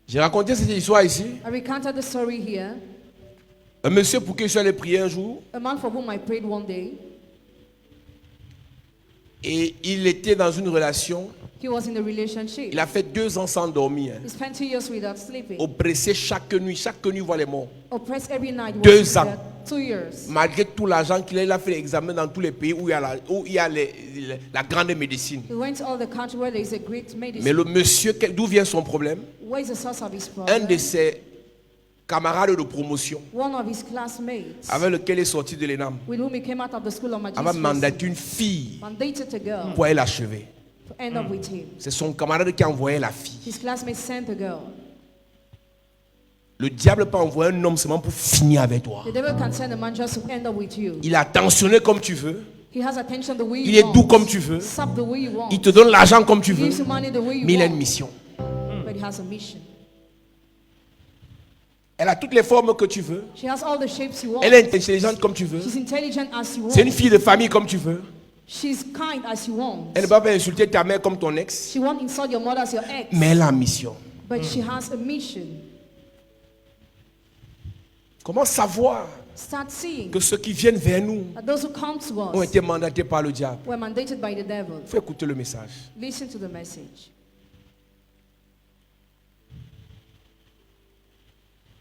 J'ai raconté cette histoire ici. I recounted the story here. Un monsieur pour qui je suis allé prier un jour, A man for whom I prayed one day, et il était dans une relation. he was in a relationship. Il a fait 2 ans sans dormir, hein. He spent 2 years without sleeping. Oppressé chaque nuit voit les morts. Oppressed every night. 2 was ans. dead. 2 years. Malgré tout l'argent qu'il a, il a fait l'examen dans tous les pays où il y a la grande médecine. He went to all the countries where there is a great medicine. Mais le monsieur, d'où vient son problème? Where is the source of his Un problem? de ses camarades de promotion One of his classmates, avec lequel il est sorti de l'ENAM with whom he came out of the school of avait magistracy, mandaté une fille mandated a girl pour aller l'achever. to end up with him. C'est son camarade qui a envoyé la fille. His classmate sent a girl. Le diable peut envoyer un homme seulement pour finir avec toi. The devil can send a man just to end up with you. Il est attentionné comme tu veux. He has attention the way Il you est want. doux comme tu veux. Soft the way you want. Il te donne l'argent comme tu He veux. gives you money the way you Mais il a une want. mission. But he has a mission. Elle a toutes les formes que tu veux. She has all the shapes you want. Elle est intelligente comme tu veux. She's intelligent as you C'est une want. fille de famille comme tu veux. She's kind as you want. Elle ne va pas insulter ta mère comme ton ex. She won't insult your mother as your ex. Mais elle a une mission. But she has a mission. Comment savoir Start seeing que ceux qui viennent vers nous that those who come to ont us été mandatés par le diable? were mandated by the devil. Il faut écouter le message. Listen to the message.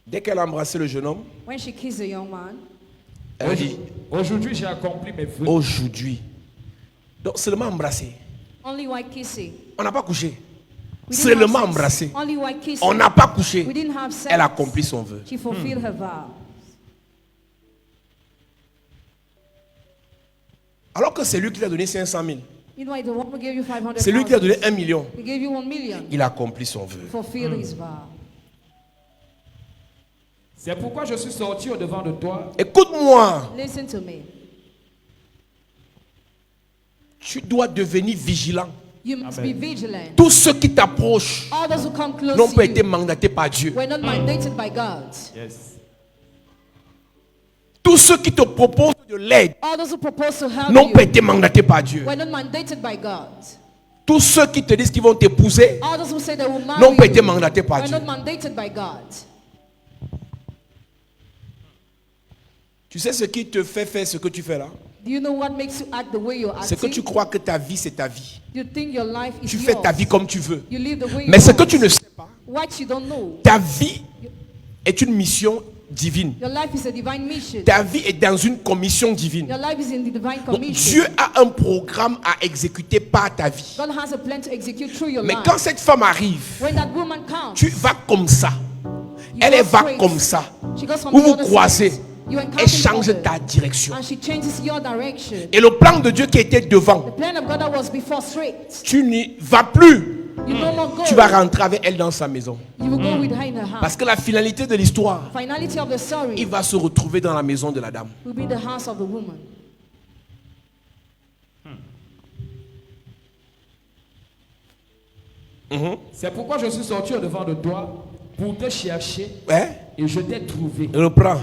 Dès qu'elle a embrassé le jeune homme, When she kissed the young man, elle a dit Aujourd'hui, j'ai accompli mes vœux. aujourd'hui. Donc seulement embrassé. only while kissing. On n'a pas couché. We didn't have Seulement sex. embrassé. Only while kissing. On n'a pas couché. We didn't have sex. Elle a accompli son vœu. She fulfilled her vow. Alors que c'est lui qui t'a donné 500 000. You know, the one who gave you 500,000. C'est lui qui a donné 1 million. He gave you 1 million. Il a accompli son vœu. Fulfilled his vow. C'est pourquoi je suis sorti au devant de toi. Écoute-moi. Listen to me. Tu dois devenir vigilant. You must be vigilant. Tous ceux qui t'approchent All those who come close n'ont to pas été you mandatés par Dieu. were not mandated by God. Yes. Tous ceux qui te proposent de l'aide All those who propose to help n'ont pas you été mandatés par Dieu. were not mandated by God. Tous ceux qui te disent qu'ils vont t'épouser All those who say they will marry n'ont pas été you mandatés par were Dieu. not mandated by God. Tu sais ce qui te fait faire ce que tu fais là? Do you know what makes you act the way you're C'est que acting? tu crois que ta vie, c'est ta vie. You think your life is Tu fais ta yours. vie comme tu veux. You live the way Mais you ce que want. tu ne sais pas, What you don't know. ta vie est une mission divine. Your life is a divine mission. Ta vie est dans une commission divine. Your life is in the divine Donc, commission. Dieu a un programme à exécuter par ta vie. God has a plan to execute through your Mais life. quand cette femme arrive, When that woman comes, tu vas comme ça. you Elle go va straight. comme ça. She goes from Vous the vous other croisez. side. You encounter Elle change each other, ta direction. and she changes your direction. Et le plan de Dieu qui était devant, The plan of God that was before straight. tu n'y vas plus. You no more go. Tu vas rentrer avec elle dans sa maison. You will go with her in her house. Parce que la finalité de l'histoire, Finality of the story il va se retrouver dans la maison de la dame. will be the house of the woman. C'est pourquoi je suis sorti au-devant de toi pour te chercher Hein? et je t'ai trouvé. Reprends.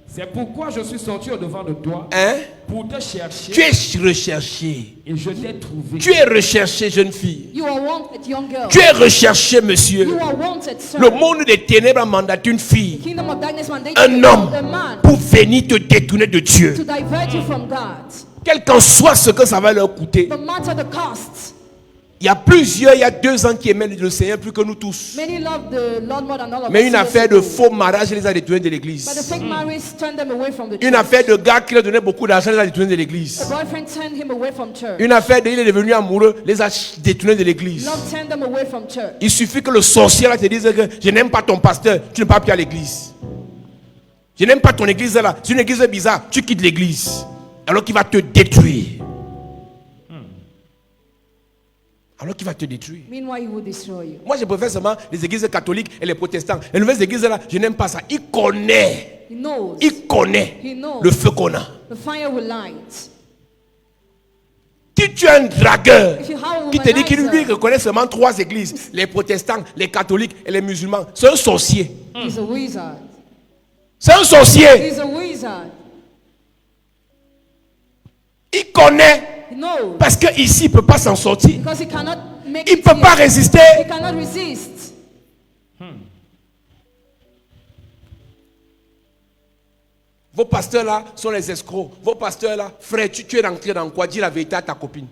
C'est pourquoi je suis sorti au-devant de toi Hein? pour te chercher Tu es recherché. et je t'ai trouvé. Tu es recherché, jeune fille. You are wanted, young girl. Tu es recherché, monsieur. You are wanted, sir. Le monde des ténèbres a mandaté une fille, Kingdom of darkness mandated un homme, a man pour venir te détourner de Dieu. to divert you from God. Quel qu'en soit ce que ça va leur coûter. No matter the cost. Il y a 2 ans qui aimaient le Seigneur plus que nous tous. Many love the Lord more than all of Mais us. une affaire de faux mariage les a détournés de l'église. But the fake marriage turned them away from the Une church. affaire de gars qui leur donnait beaucoup d'argent les a détournés de A l'église. boyfriend turned him away from church. Une affaire de il est devenu amoureux les a détournés de l'église. Love turned them away from church. Il suffit que le sorcier là te dise que je n'aime pas ton pasteur, tu ne pars plus à l'église. Je n'aime pas ton église là, c'est une église bizarre, tu quittes l'église. Alors qu'il va te détruire. Alors qu'il va te détruire. Meanwhile, he will destroy you. Moi, je préfère seulement les églises catholiques et les protestants. Les nouvelles églises là, je n'aime pas ça. Il connaît. He knows. Il connaît He knows. le feu qu'on a. The fire will light. Si tu es un dragueur If you have a qui te dit qu'il lui womanizer, reconnaît seulement 3 églises, les protestants, les catholiques et les musulmans, c'est un sorcier. he's a wizard. C'est un sorcier. He's a wizard. Il connaît He knows. parce qu'ici, il ne peut pas s'en sortir. Because he cannot make Il ne it peut here. pas résister. He cannot resist. Vos pasteurs là sont les escrocs. Vos pasteurs là, frère, tu es rentré dans quoi? Dis la vérité à ta copine.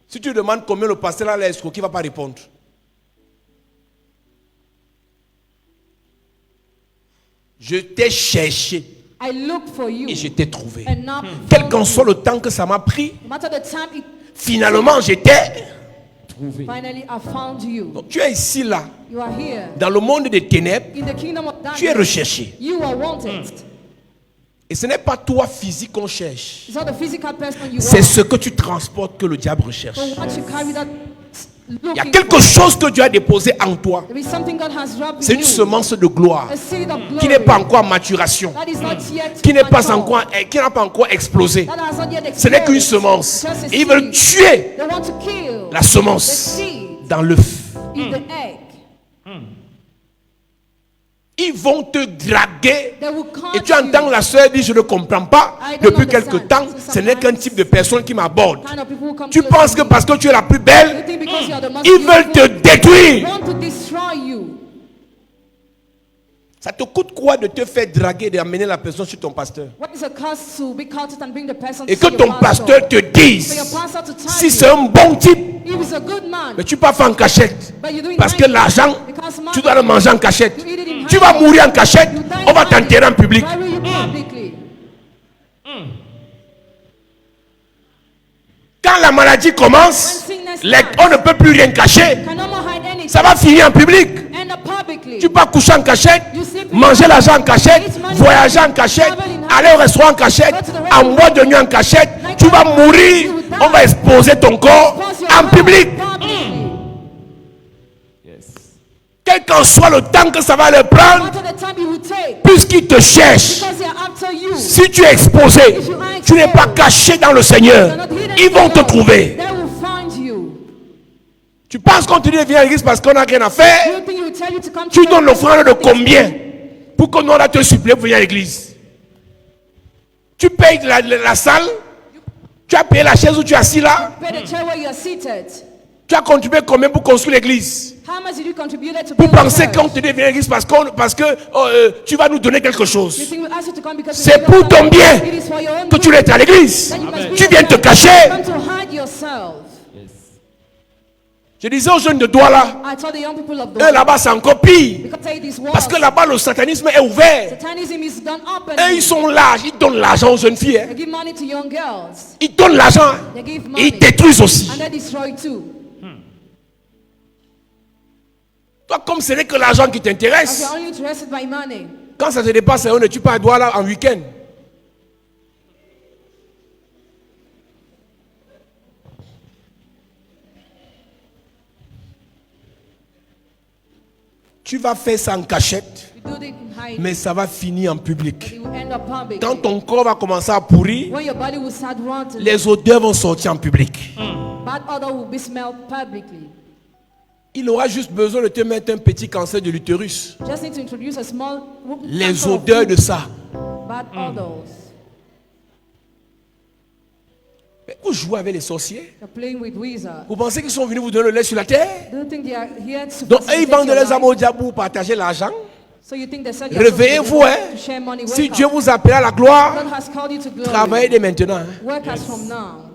Si tu demandes combien le pasteur là est escroc, qui ne va pas répondre? Je t'ai cherché I look for you. et je t'ai trouvé. And now, Quel qu'en soit le temps que ça m'a pris, no matter the time, it, finalement j'étais. Trouvé. finally I found you. Donc tu es ici là, You are here. dans le monde des ténèbres, In the kingdom of tu es darkness, recherché. you are wanted. Et ce n'est pas toi physique qu'on cherche. It's not the physical person you C'est are. ce que tu transportes que le diable recherche. But what you carry that Il y a looking quelque for. chose que Dieu a déposé en toi. There is something God has dropped C'est in une you. semence de gloire A seed of glory. qui n'est pas encore en maturation, That is not yet qui n'est pas mature. encore, qui n'a pas encore explosé. That has not yet Ce n'est qu'une exploded. semence. Just a Et ils veulent seed. tuer They want to kill la the semence seed dans l'œuf. in the egg. Ils vont te draguer. They will come Et tu entends la sœur dire je ne comprends pas. I don't Depuis quelque understand. temps, ce n'est qu'un type de personne qui m'aborde. kind of people who come Tu close penses to que me. parce que tu es la plus You belle, think because you are the most ils veulent te beautiful, they détruire. want to destroy you. Ça te coûte quoi de te faire draguer et d'amener la personne sur ton pasteur? What is the cost to be caught and bring the person Et to que your ton pasteur te For your dise pastor to tell si you, c'est un bon type, he is a good man, mais tu peux pas faire en cachette. but you do it Parce que hiding. l'argent, Because money, tu dois le manger en cachette. you eat it in Tu vas hiding. mourir en cachette, You die on va in hiding. t'enterrer en public. Bury you publicly. Quand la maladie commence, on ne peut plus rien cacher. Can no more hide anything. Ça va finir en public. End up publicly. Tu peux coucher en cachette, manger l'argent en cachette, voyager en cachette, aller au restaurant en cachette, en boîte de nuit en cachette. Tu vas mourir, on va exposer ton corps Expose your en heart public. publicly. Yes. Quel qu'en soit le temps que ça va leur No prendre, matter the time you will take, puisqu'ils te cherchent, because they are after you. si tu es exposé, tu n'es pas caché dans le Seigneur, They're not hidden ils vont in te God. trouver. They will find you. Tu penses qu'on te dit viens à l'église parce qu'on n'a rien à faire? You think he will tell you to come to Tu church? donnes l'offrande de combien pour qu'on aura te supplier pour venir à l'église? Tu payes la salle? Tu as payé la chaise où tu es assis là? Pay the chair where you are seated. Tu as contribué combien pour construire l'église? How much much did you contribute to Pour build the penser church? qu'on te devient riche parce que tu vas nous donner quelque You chose. think we ask you to come because C'est we pour give ton us bien something? It is for your own que tu good. l'es à l'église. Then you must be Tu viens te yourself. cacher. Come to hide yourself. Je disais aux jeunes de Douala, I told the young people of eux Douala, là-bas c'est encore pire. because say this Parce que world, là-bas le satanisme est ouvert. Satanism is done Et openly. ils sont là, ils donnent l'argent aux jeunes filles. Hein. They give money to young girls. Ils donnent l'argent. They give Et money. ils détruisent aussi. And they destroy too. Toi, comme ce n'est que l'argent qui As you're t'intéresse, only interested by money. quand ça se dépasse, on ne tue pas à Douala en week-end. Tu vas faire ça en cachette, You do it in hiding. mais ça va finir en public. It will end up public. Quand ton corps va commencer à pourrir, When your body will start rotting, les odeurs vont sortir en public. bad odor will be smelled publicly. Il aura juste besoin de te mettre un petit cancer de l'utérus. Just need to introduce a small Les cancer of odeurs de ça. bad odors. Mais vous jouez avec les sorciers. You're playing with wizards. Vous pensez qu'ils sont venus vous donner le lait sur la terre? Do you think they are here to Donc, eux, ils facilitate vendent your les life? âmes au diable pour partager l'argent. So you think they said you're Réveillez-vous, supposed hein. to share money? Si Wake Dieu up. vous appelle à la gloire, God has called you to glory. travaillez dès maintenant. Hein. Work as from now.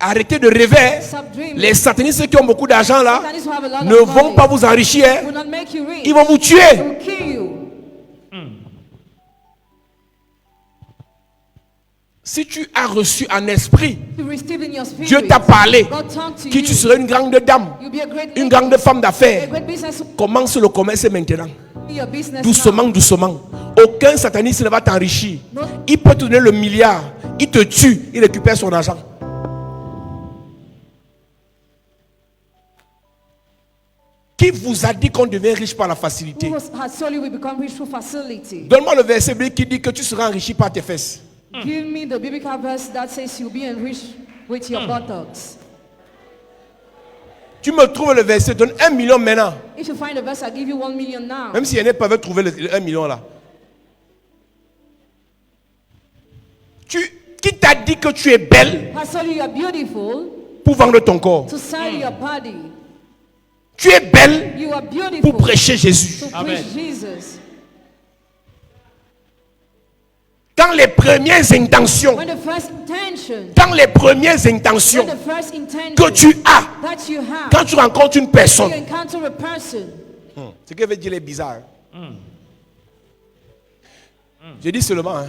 Arrêtez de rêver. Hein. Stop dreaming. Les satanistes qui ont beaucoup d'argent là Satanism who have a lot ne of vont money pas vous enrichir. Hein. will not make you rich. Ils vont vous They tuer. will kill you. Si tu as reçu un esprit, You received in your spirit. Dieu t'a parlé, God talked to que you. tu serais une grande dame, You'll be a great une lady, grande femme a d'affaires. great business. Commence le commerce maintenant. Your business Doucement, now. doucement. Aucun sataniste ne va t'enrichir. Non. Il peut te donner le milliard. Il te tue. Il récupère son argent. Qui vous a dit qu'on devient riche par la facilité? Who has told you we become rich through facility? Donne-moi le verset biblique qui dit que tu seras enrichi par tes fesses. Give me the biblical verse that says you'll be enriched with your buttocks. Tu me trouves le verset, donne 1 million maintenant. If you find a verse, I'll give you 1 million now. Même si il n'y en a pas, veut trouver le 1 million là. Qui t'a dit que tu es belle Has told you you are beautiful pour vendre ton corps? to sell your body. Tu es belle You are beautiful pour prêcher Jésus. to preach Jesus. Quand les premières intentions, When the first intention, quand les premières intentions when the first intention que tu as, that you have, quand tu rencontres une you personne, encounter a person, ce que veut dire les bizarres. Je dis seulement, hein.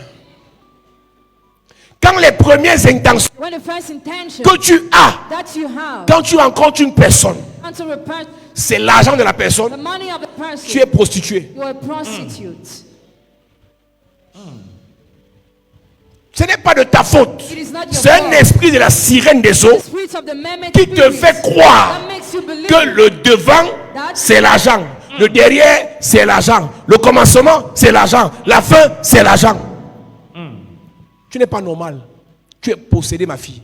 Quand les premières intentions when the first intention que tu as, that you have, quand tu rencontres une personne, encounter a person, c'est l'argent de la the personne, money of the person, tu es prostitué. you are a prostitute. Ce n'est pas de ta faute. It is not your C'est un fault. esprit de la sirène des eaux The spirit of the mermaid qui te spirit fait croire that makes you believe que le devant, c'est l'argent. Le derrière, c'est l'argent. Le commencement, c'est l'argent. La fin, c'est l'argent. Tu n'es pas normal. Tu es possédé, ma fille.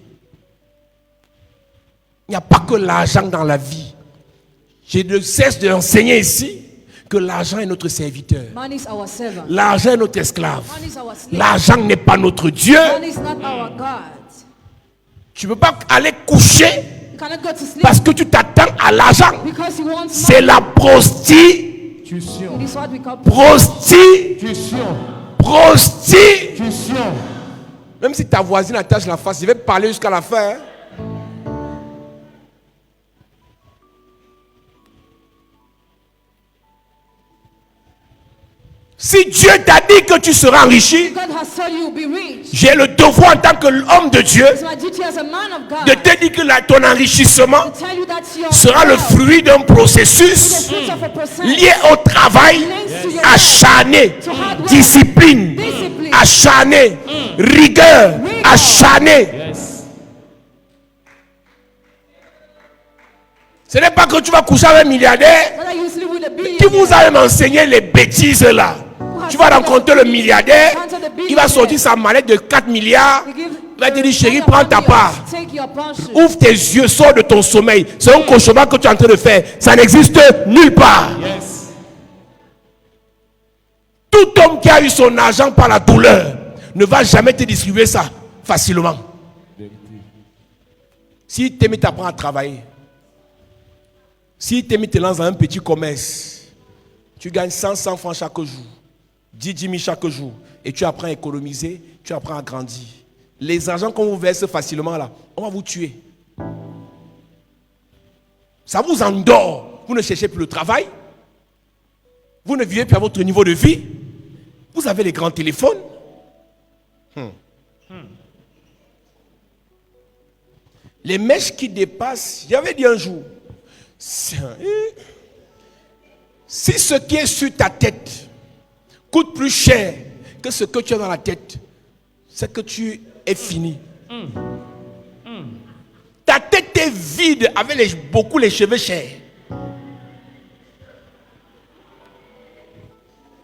Il n'y a pas que l'argent dans la vie. Je ne cesse de l'enseigner ici que l'argent est notre serviteur. money is our servant. L'argent est notre esclave. Money is our slave. L'argent n'est pas notre Dieu. Money is not our God. Tu ne peux pas aller coucher You cannot go to sleep parce que tu t'attends à l'argent. because you want C'est money. la prostitution. It is what we call Prostitution. Même si ta voisine attache la face, je vais parler jusqu'à la fin. Hein. Si Dieu t'a dit que tu seras enrichi, God has told you you'll be rich. j'ai le devoir en tant qu'homme de Dieu It's my duty as a man of God de te dire que ton enrichissement to tell you that your sera le wealth fruit d'un is the processus fruit of a process lié au travail linked to your acharné, to hard work, discipline, discipline, acharné, rigueur, Rigor. acharné. Ce n'est pas que tu vas coucher avec un milliardaire Whether you sleep with a qui vous billionaire, a même enseigné les bêtises là. Tu vas rencontrer le milliardaire, il va sortir sa mallette de 4 milliards, you give il va te dire the chérie, money prends of ta yours, part. take your portion. Ouvre tes yeux, sors de ton sommeil. C'est un cauchemar que tu es en train de faire. Ça n'existe nulle part. Tout homme qui a eu son argent par la douleur ne va jamais te distribuer ça facilement. Si tu t'apprends à travailler, Si tu te lances dans un petit commerce, tu gagnes 100 francs chaque jour, 10 000 chaque jour, et tu apprends à économiser, tu apprends à grandir. Les argents qu'on vous verse facilement là, on va vous tuer. Ça vous endort. Vous ne cherchez plus le travail. Vous ne vivez plus à votre niveau de vie. Vous avez les grands téléphones. Les mèches qui dépassent, j'avais dit un jour, si ce qui est sur ta tête coûte plus cher que ce que tu as dans la tête, c'est que tu es fini. Ta tête est vide avec beaucoup les cheveux chers.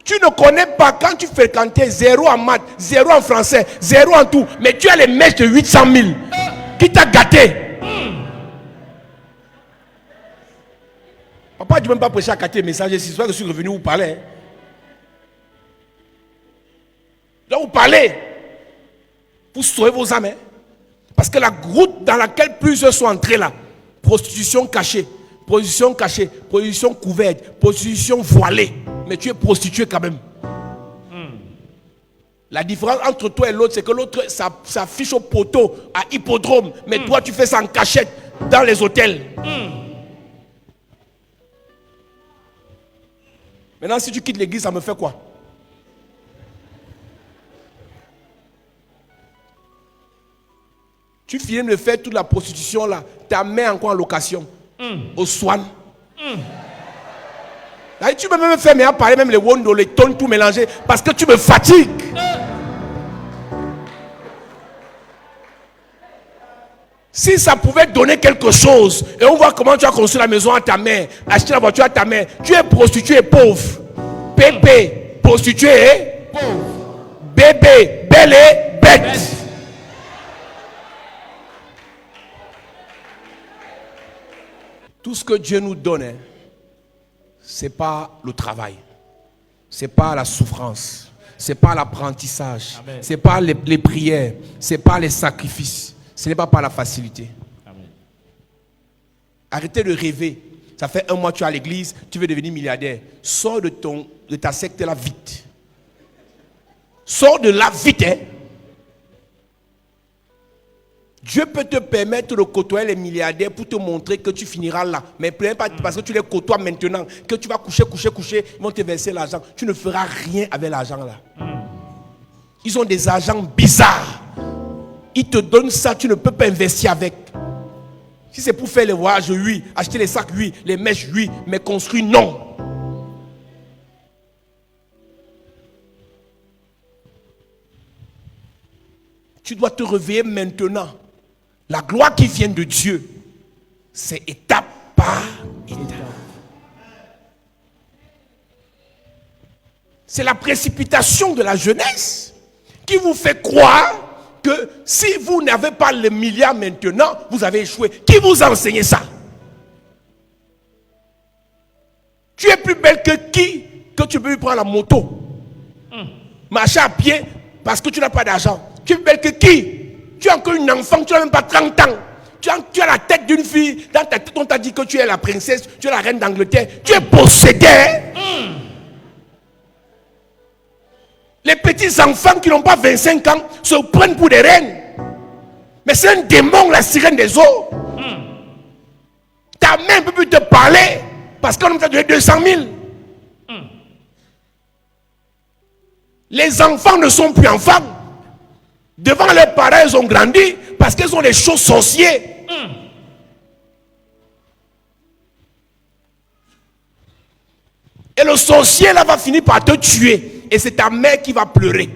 Tu ne connais pas quand tu fréquentais 0 en maths, 0 en français, 0 en tout, mais tu as les mèches de 800 000 qui t'a gâté. Papa, tu ne peux même pas prêcher à 4 messages, c'est pour ça que je suis revenu vous parler. Là, vous parlez, vous sauvez vos âmes. Parce que la route dans laquelle plusieurs sont entrés là, prostitution cachée, prostitution couverte, prostitution voilée, mais tu es prostitué quand même. La différence entre toi et l'autre, c'est que l'autre s'affiche au poteau, à hippodrome, mais toi tu fais ça en cachette dans les hôtels. Maintenant, si tu quittes l'église, ça me fait quoi? Tu finis de faire toute la prostitution là, ta mère encore en location, au Swan. Là, tu peux même faire, mais à parler même les wondo, les tonnes, tout mélanger, parce que tu me fatigues. Si ça pouvait donner quelque chose, et on voit comment tu as construit la maison à ta mère, acheté la voiture à ta mère, tu es prostitué pauvre. Pépé, prostitué pauvre. Bébé, belle et bête. Tout ce que Dieu nous donne, ce n'est pas le travail, ce n'est pas la souffrance, ce n'est pas l'apprentissage, ce n'est pas les prières, ce n'est pas les sacrifices, ce n'est pas par la facilité. Amen. Arrêtez de rêver. Ça fait 1 mois que tu es à l'église, tu veux devenir milliardaire. Sors de ta secte là vite. Sors de là vite. Dieu peut te permettre de côtoyer les milliardaires pour te montrer que tu finiras là. Mais pas parce que tu les côtoies maintenant, que tu vas coucher, ils vont te verser l'argent. Tu ne feras rien avec l'argent là. Ils ont des agents bizarres. Ils te donnent ça, tu ne peux pas investir avec. Si c'est pour faire les voyages, oui. Acheter les sacs, oui. Les mèches, oui. Mais construire, non. Tu dois te réveiller maintenant. La gloire qui vient de Dieu, c'est étape par étape. C'est la précipitation de la jeunesse qui vous fait croire que si vous n'avez pas le milliard maintenant, vous avez échoué. Qui vous a enseigné ça? Tu es plus belle que qui? Que tu peux prendre la moto, marcher à pied parce que tu n'as pas d'argent. Tu es plus belle que qui? Tu es encore une enfant, tu n'as même pas 30 ans. Tu as la tête d'une fille. Dans ta tête, on t'a dit que tu es la princesse, tu es la reine d'Angleterre. Tu es possédé. Les petits enfants qui n'ont pas 25 ans se prennent pour des reines. Mais c'est un démon, la sirène des eaux. Ta mère ne peut plus te parler parce qu'on t'a donné 200 000. Les enfants ne sont plus enfants. Devant leurs parents, ils ont grandi parce qu'ils ont des choses sorciers. Et le sorcier là va finir par te tuer. Et c'est ta mère qui va pleurer.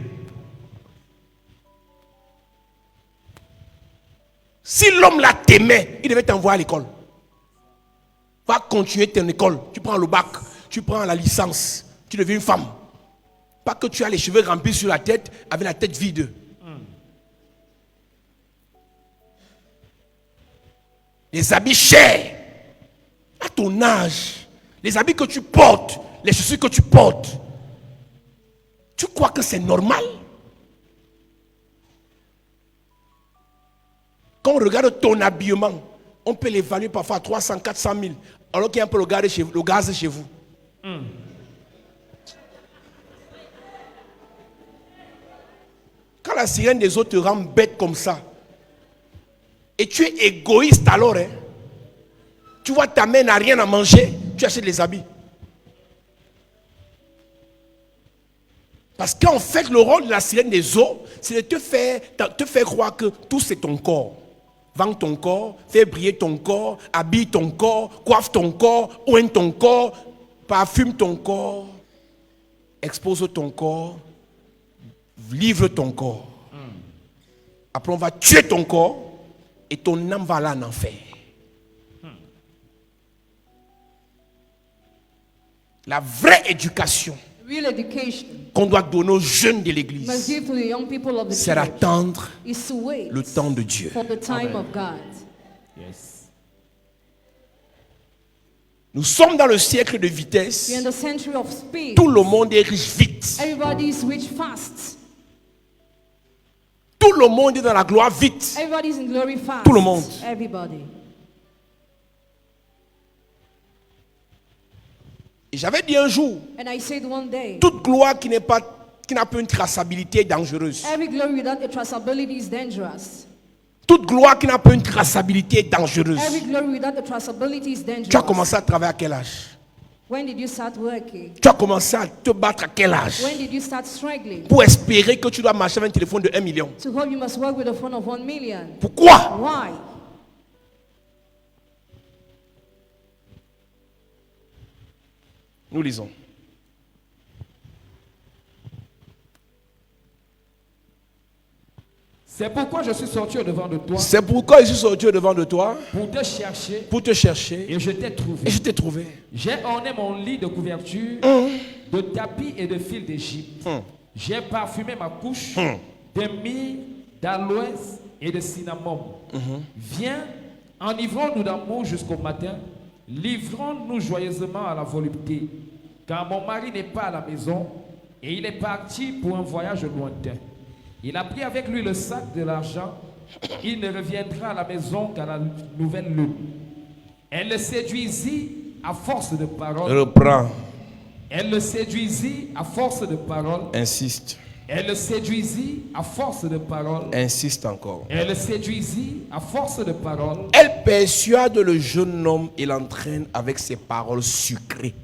Si l'homme là t'aimait, il devait t'envoyer à l'école. Va continuer ton école. Tu prends le bac, tu prends la licence, tu deviens une femme. Pas que tu as les cheveux remplis sur la tête avec la tête vide. Les habits chers, à ton âge, les habits que tu portes, les chaussures que tu portes, tu crois que c'est normal? Quand on regarde ton habillement, on peut l'évaluer parfois à 300, 400 000. alors qu'il y a un peu le gaz chez vous. Quand la sirène des autres te rend bête comme ça, et tu es égoïste alors, hein, tu vois ta mère n'a rien à manger, tu achètes les habits. Parce qu'en fait, le rôle de la sirène des eaux, c'est de te faire croire que tout c'est ton corps. Vends ton corps, fais briller ton corps, habille ton corps, coiffe ton corps, oigne ton corps, parfume ton corps, expose ton corps, livre ton corps. Après, on va tuer ton corps et ton âme va aller en enfer. La vraie éducation Real education qu'on doit donner aux jeunes de must l'église, give to the young people of the c'est church d'attendre is to wait le temps de Dieu. for the time of God. Yes. Nous sommes dans le siècle de vitesse. We're in the century of speed. Tout le monde est riche vite. Everybody is rich fast. Tout le monde est dans la gloire vite. Everybody is in glory fast. Tout le monde. Everybody. Et j'avais dit un jour, And I said one day, toute gloire qui n'a pas une traçabilité est dangereuse. every glory without a traceability is dangerous. Toute gloire qui n'a pas une traçabilité est dangereuse. Every glory without a traceability is dangerous. Tu as commencé à travailler à quel âge? When did you start working? Tu as commencé à te battre à quel âge? When did you start struggling? Pour espérer que tu dois marcher avec un téléphone de 1 million. To hope you must work with a phone of 1 million. Pourquoi? Why? Nous lisons. C'est pourquoi je suis sorti au-devant de toi C'est pourquoi je suis sorti au-devant de toi pour te chercher et je t'ai trouvé. je t'ai trouvé. J'ai orné mon lit de couverture, de tapis et de fil d'Égypte. J'ai parfumé ma couche de myrrhe, d'aloès et de cinnamon. Viens, enivrons-nous d'amour jusqu'au matin. Livrons-nous joyeusement à la volupté. Car mon mari n'est pas à la maison et il est parti pour un voyage lointain. Il a pris avec lui le sac de l'argent. Il ne reviendra à la maison qu'à la nouvelle lune. Elle le séduisit à force de paroles. Reprends. Elle le séduisit à force de paroles. Insiste. Elle le séduisit à force de paroles. Insiste encore. Elle le séduisit à force de paroles. Elle persuade le jeune homme et l'entraîne avec ses paroles sucrées.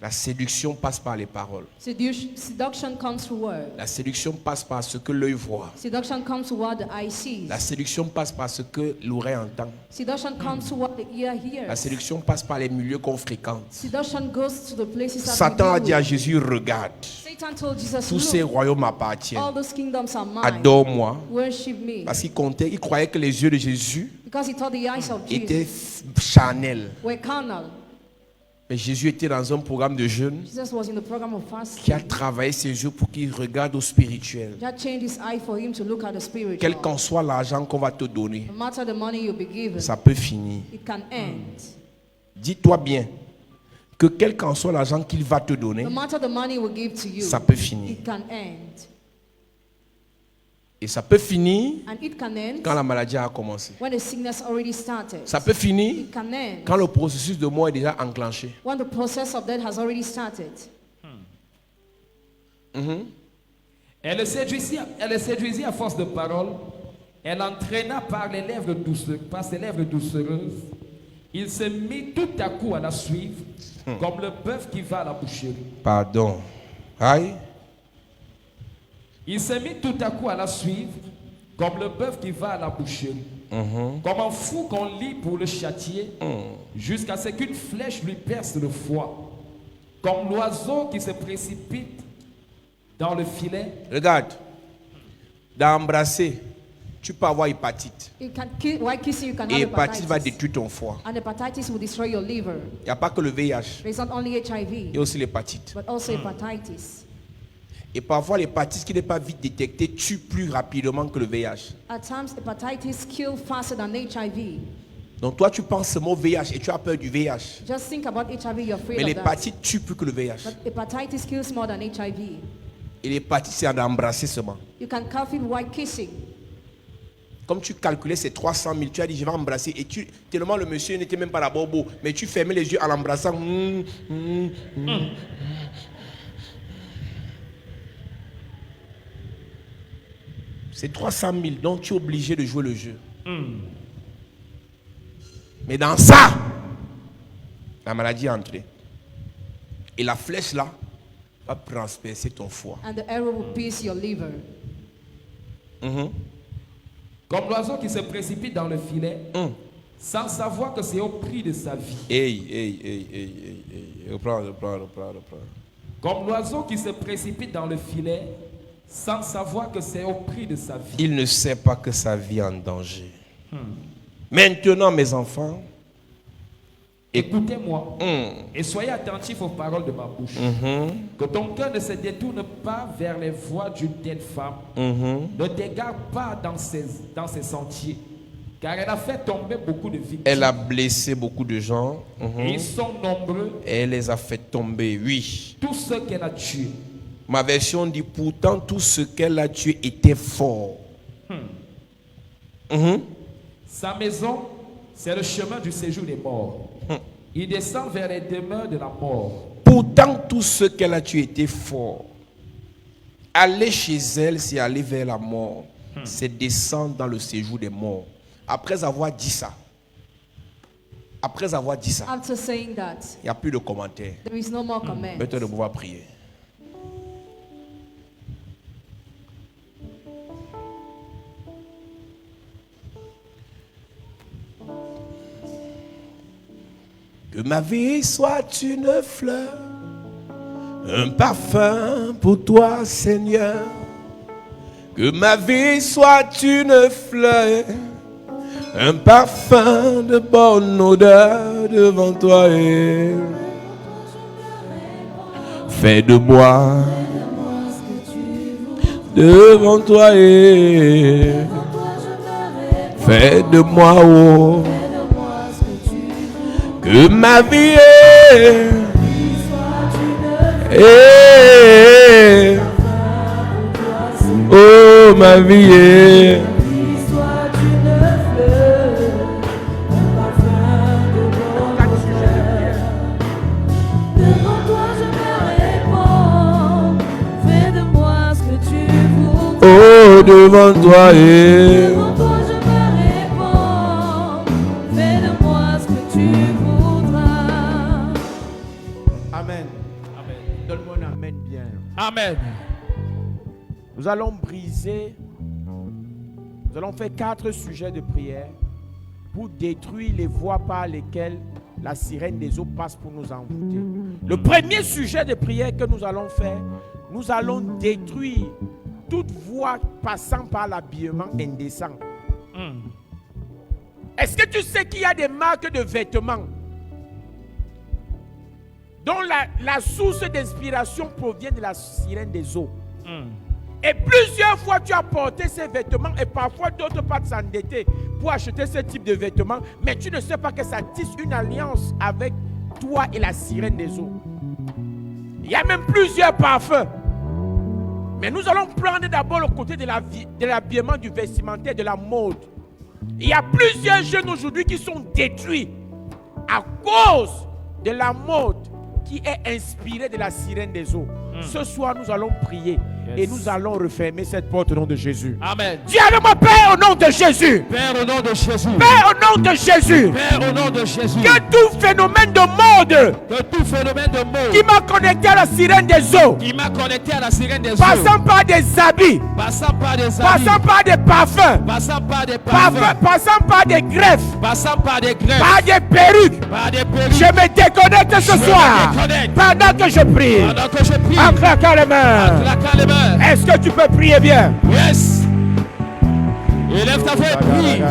La séduction passe par les paroles. Seduction comes through word. La séduction passe par ce que l'œil voit. Seduction comes to what the eye sees. La séduction passe par ce que l'oreille entend. Seduction comes to what the ear La hears. séduction passe par les milieux qu'on fréquente. Seduction goes to the places that Satan a we dit à go. Jésus, regarde, Satan told Jesus, tous ces look, royaumes m'appartiennent. all those kingdoms are mine. Adore-moi. Worship me. Parce qu'il comptait, il croyait que les yeux de Jésus Because he thought the eyes of étaient Jesus charnels. were carnal. Mais Jésus était dans un programme de jeûne Jesus was in the program of qui a fasting. travaillé ses yeux pour qu'il regarde au spirituel. God changed his eye for him to look at the Quel spiritual. qu'en soit l'argent qu'on va te donner, No matter the money you'll be given, ça peut finir. it can end. Dis-toi bien que quel qu'en soit l'argent qu'il va te donner, No matter the money we'll give to you, ça peut finir. it can end. Et ça peut finir And it can end quand la maladie a commencé. when the sickness already started. Ça peut finir It can end quand le processus de mort est déjà enclenché. when the process of death has already started. Elle le séduisit à force de paroles. Elle entraîna par ses lèvres doucereuses. Il se mit tout à coup à la suivre, comme le bœuf qui va à la boucherie. Pardon. Aïe. Il se mit tout à coup à la suivre, comme le bœuf qui va à la boucherie. Comme un fou qu'on lie pour le châtier, jusqu'à ce qu'une flèche lui perce le foie. Comme l'oiseau qui se précipite dans le filet. Regarde. D'embrasser, tu peux avoir hépatite. You can while kissing, you can Et have l'hépatite va hepatitis. détruire ton foie. And hepatitis will destroy your liver. Il n'y a pas que le VIH, It's not only il y HIV, a aussi l'hépatite. but also hepatitis. Et parfois, l'hépatite qui n'est pas vite détectée tue plus rapidement que le VIH. At times, hepatitis kill faster than HIV. Donc toi, tu penses seulement au VIH et tu as peur du VIH. Just think about HIV, you're afraid Mais of that. l'hépatite tue plus que le VIH. But hepatitis kills more than HIV. Et l'hépatite, c'est d'embrasser seulement. You can cough it while kissing. comme tu calculais ces 300 000, tu as dit je vais embrasser. Et tellement le monsieur n'était même pas là-bas beau, mais tu fermais les yeux en l'embrassant. C'est 300 000, donc tu es obligé de jouer le jeu. Mais dans ça, la maladie est entrée. Et la flèche là va transpercer ton foie. And the arrow will pierce your liver. Comme l'oiseau qui se précipite dans le filet, sans savoir que c'est au prix de sa vie. Reprends. Comme l'oiseau qui se précipite dans le filet, sans savoir que c'est au prix de sa vie. Il ne sait pas que sa vie est en danger. Maintenant, mes enfants, écoutez-moi et soyez attentifs aux paroles de ma bouche. Que ton cœur ne se détourne pas vers les voies d'une telle femme. Ne t'égare pas dans ses sentiers, car elle a fait tomber beaucoup de victimes. Elle a blessé beaucoup de gens. Et ils sont nombreux. Elle les a fait tomber, oui. Tous ceux qu'elle a tués. Ma version dit pourtant tout ce qu'elle a tué était fort. Sa maison, c'est le chemin du séjour des morts. Il descend vers les demeures de la mort. Pourtant tout ce qu'elle a tué était fort. Aller chez elle, c'est aller vers la mort. C'est descendre dans le séjour des morts. Après avoir dit ça, After saying that, il n'y a plus de commentaires. there is no more comment. Maintenant de pouvoir prier. Que ma vie soit une fleur, un parfum pour toi, Seigneur. Que ma vie soit une fleur, un parfum de bonne odeur devant toi. Et fais de moi devant toi. Et fais de moi, oh. Que ma vie est, oh ma vie est, Devant toi je me réponds, fais de moi ce que tu voudras. oh devant toi et Devant toi je me réponds, fais de moi ce que tu voudras. Amen. Donne-moi un amen bien. Amen. Nous allons briser, nous allons faire 4 sujets de prière pour détruire les voies par lesquelles la sirène des eaux passe pour nous envoûter. Le premier sujet de prière que nous allons faire, nous allons détruire toute voie passant par l'habillement indécent. Est-ce que tu sais qu'il y a des marques de vêtements dont la source d'inspiration provient de la sirène des eaux? Et plusieurs fois tu as porté ces vêtements et parfois d'autres pas s'endetter pour acheter ce type de vêtements, mais tu ne sais pas que ça tisse une alliance avec toi et la sirène des eaux. Il y a même plusieurs parfums. Mais nous allons prendre d'abord le côté de l'habillement, du vestimentaire, de la mode. Il y a plusieurs jeunes aujourd'hui qui sont détruits à cause de la mode qui est inspirée de la sirène des eaux. Ce soir, nous allons prier et nous allons refermer cette porte au nom de Jésus. Amen. Dis avec moi, Père, au nom de Jésus. Père, au nom de Jésus. Père, au nom de Jésus. Père, au nom de Jésus. Que tout phénomène de mode Que tout phénomène de mort qui m'a connecté à la sirène des eaux, qui m'a connecté à la sirène des eaux, passant par des habits, passant par des habits, passant par des parfums, passant par des parfums, passant par des greffes, passant par des greffes, par des perruques, par des perruques, je me déconnecte ce Je me soir déconnecte. pendant que je prie. pendant que je prie, En claquant les mains. claquant les mains. Est-ce que tu peux prier bien? Yes. Élève ta voix et prie.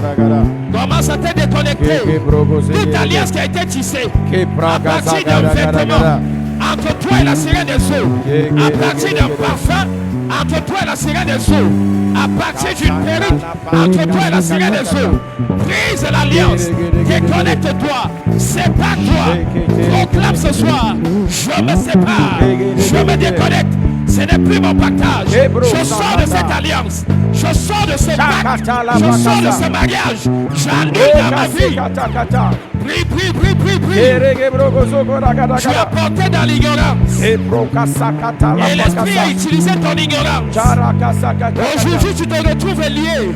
Commence à te déconnecter. Toute alliance qui a été tissée à partir d'un vêtement entre toi et la sirène des eaux, à partir d'un parfum entre toi et la sirène des eaux, à partir d'une perruque entre toi et la sirène des eaux, brise l'alliance, déconnecte-toi, sépare-toi, proclame ce soir, je me sépare, je me déconnecte. Ce n'est plus mon partage. Ebro, Je sors de cette alliance. Je sors de ce pacte. Je sors de ce mariage. J'annule dans ma vie. Prie, prie, prie, prie, prie. Tu as porté dans l'ignorance. Et l'esprit a utilisé ton ignorance. Aujourd'hui, tu te retrouves lié.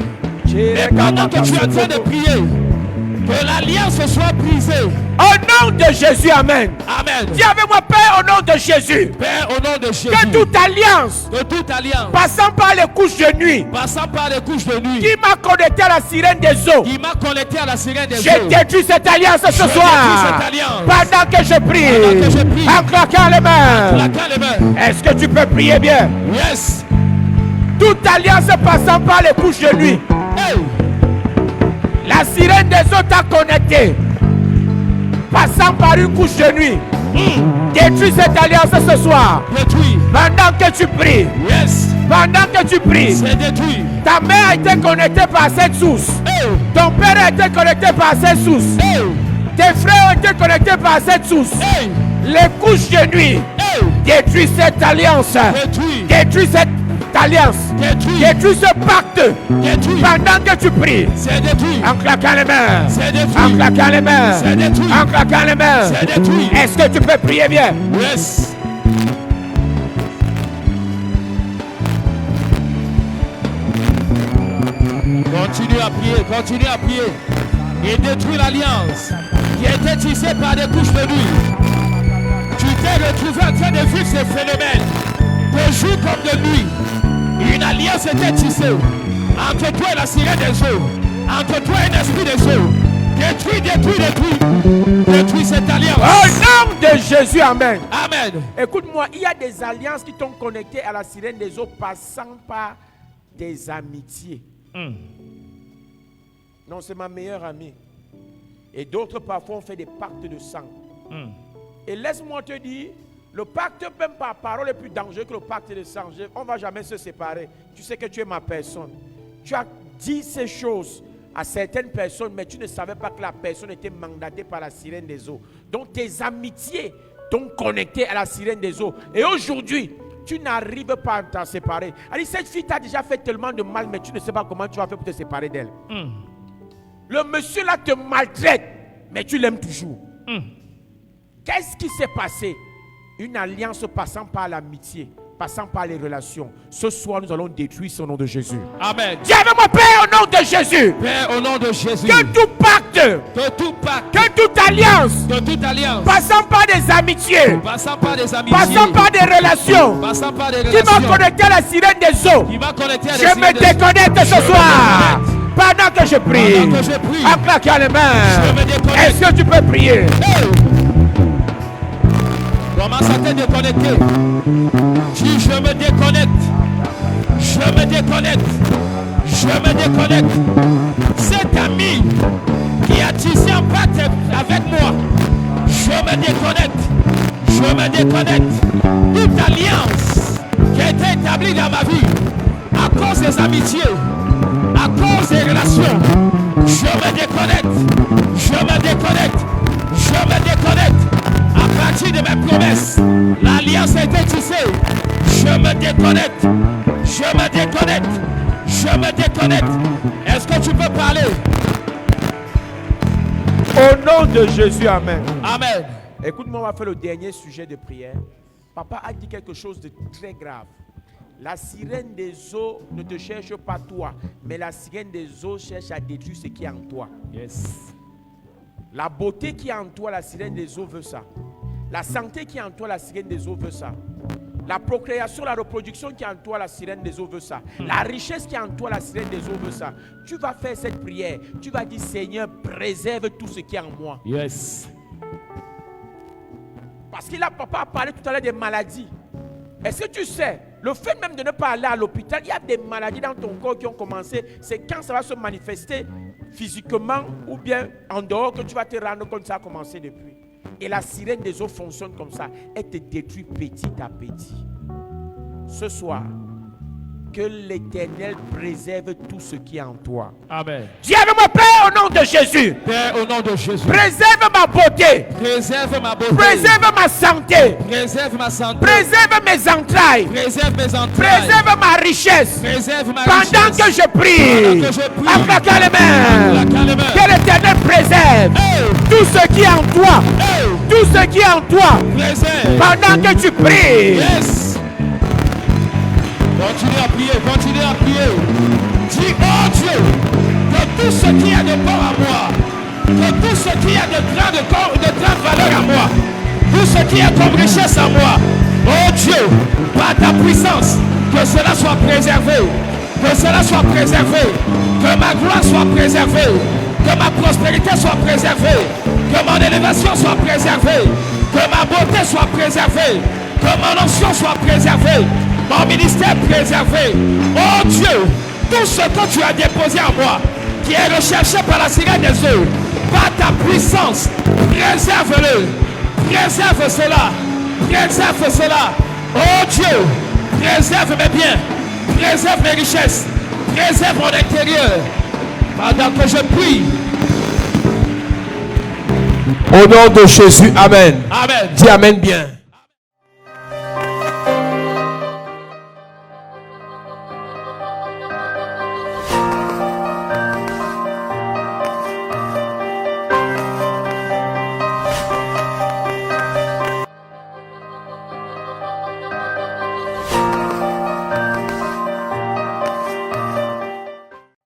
Et pendant que tu es en train de prier, que l'alliance soit brisée. Au nom de Jésus, amen. Amen. Dis avec moi, Père, au nom de Jésus. Père, au nom de Jésus. Que toute alliance, passant par les couches de nuit, qui m'a connecté à la sirène des eaux, je détruis cette alliance ce soir. Pendant que je prie, en claquant les mains. Est-ce que tu peux prier bien? Yes. Toute alliance passant par les couches de nuit. Hey. La sirène des eaux t'a connecté. Passant par une couche de nuit. Détruis cette alliance ce soir. Détruis. Pendant que tu pries. Yes. Pendant que tu pries. C'est détruit. Ta mère a été connectée par cette source. Hey. Ton père a été connecté par cette source. Hey. Tes frères ont été connectés par cette source. Hey. Les couches de nuit. Hey. Détruis cette alliance. Détruis. Détruis cette alliance. Détruis. Détruis ce pacte. Détruis. Pendant que tu pries. C'est détruit. En claquant les mains. C'est détruit. En claquant les mains. C'est détruit. En claquant les mains. C'est détruit. Est-ce que tu peux prier bien? Yes. Continue à prier et détruis l'alliance qui était tissée par des couches de nuit. Tu t'es retrouvé en train de vivre ces phénomènes de jour comme de nuit. Une alliance était tissée entre toi et la sirène des eaux, entre toi et l'esprit des eaux. Détruis cette alliance. Au nom de Jésus, amen. Amen. Écoute-moi, il y a des alliances qui t'ont connecté à la sirène des eaux passant par des amitiés. Non, c'est ma meilleure amie. Et d'autres parfois ont fait des pactes de sang. Et laisse-moi te dire, le pacte même par parole est plus dangereux que le pacte de sang. On ne va jamais se séparer. Tu sais que tu es ma personne. Tu as dit ces choses à certaines personnes, mais tu ne savais pas que la personne était mandatée par la sirène des eaux. Donc tes amitiés t'ont connecté à la sirène des eaux. Et aujourd'hui, tu n'arrives pas à t'en séparer. Alors, cette fille t'a déjà fait tellement de mal, mais tu ne sais pas comment tu vas faire pour te séparer d'elle. Le monsieur là te maltraite, mais tu l'aimes toujours. Qu'est-ce qui s'est passé? Une alliance passant par l'amitié, passant par les relations. Ce soir, nous allons détruire ce nom de Jésus. Amen. Dis avec moi, Père, au nom de Jésus. Père, au nom de Jésus. Que tout pacte, que toute alliance, passant par des amitiés, passant par des relations, qui m'a connecté à la sirène des eaux, je me déconnecte ce soir. Pendant que je prie, en claquant les mains, est-ce que tu peux prier? Commence à te déconnecter. Dis, je me déconnecte. Je me déconnecte. Je me déconnecte. Cet ami qui a tissé un pacte avec moi, je me déconnecte. Je me déconnecte. Toute alliance qui a été établie dans ma vie à cause des amitiés, à cause des relations, je me déconnecte. Je me déconnecte. Je me déconnecte. À partir de mes promesses, l'alliance a été tissée. Je me déconnecte. Je me déconnecte. Je me déconnecte. Est-ce que tu peux parler? Au nom de Jésus, amen. Amen. Écoute-moi, on va faire le dernier sujet de prière. Papa a dit quelque chose de très grave. La sirène des eaux ne te cherche pas toi, mais la sirène des eaux cherche à détruire ce qui est en toi. Yes. La beauté qui est en toi, la sirène des eaux veut ça. La santé qui est en toi, la sirène des eaux veut ça. La procréation, la reproduction qui est en toi, la sirène des eaux veut ça. La richesse qui est en toi, la sirène des eaux veut ça. Tu vas faire cette prière. Tu vas dire, Seigneur, préserve tout ce qui est en moi. Yes. Parce que là, papa a parlé tout à l'heure des maladies. Est-ce que tu sais, le fait même de ne pas aller à l'hôpital, il y a des maladies dans ton corps qui ont commencé. C'est quand ça va se manifester physiquement ou bien en dehors que tu vas te rendre compte que ça a commencé depuis. Et la sirène des eaux fonctionne comme ça. Elle te détruit petit à petit. Ce soir, que l'Éternel préserve tout ce qui est en toi. Amen. Dis avec moi, Père, au nom de Jésus, Père, au nom de Jésus, préserve ma beauté, préserve ma beauté, préserve ma santé, préserve ma santé, préserve mes entrailles, préserve mes entrailles, préserve ma richesse. préserve ma Pendant richesse. que je prie, Pendant que je prie, aplaquez les mains. aplaquez les mains. Que l'Éternel préserve Hey, tout ce qui est en toi, hey, tout ce qui est en toi. préserve. Pendant que tu pries, Yes. Continue à prier, continue à prier. Dis, oh Dieu, que tout ce qui est de bon à moi, que tout ce qui est de grande valeur à moi, tout ce qui est comme richesse à moi, oh Dieu, par ta puissance, que cela soit préservé, que cela soit préservé, que ma gloire soit préservée, que ma prospérité soit préservée, que mon élévation soit préservée, que ma beauté soit préservée, que mon onction soit préservée, mon ministère préservé. Oh Dieu, tout ce que tu as déposé en moi, qui est recherché par la sirène des eaux, par ta puissance, préserve-le, préserve cela, préserve cela. Oh Dieu, préserve mes biens, préserve mes richesses, préserve mon intérieur, pendant que je prie. Au nom de Jésus, Amen. Amen. Dis Amen bien.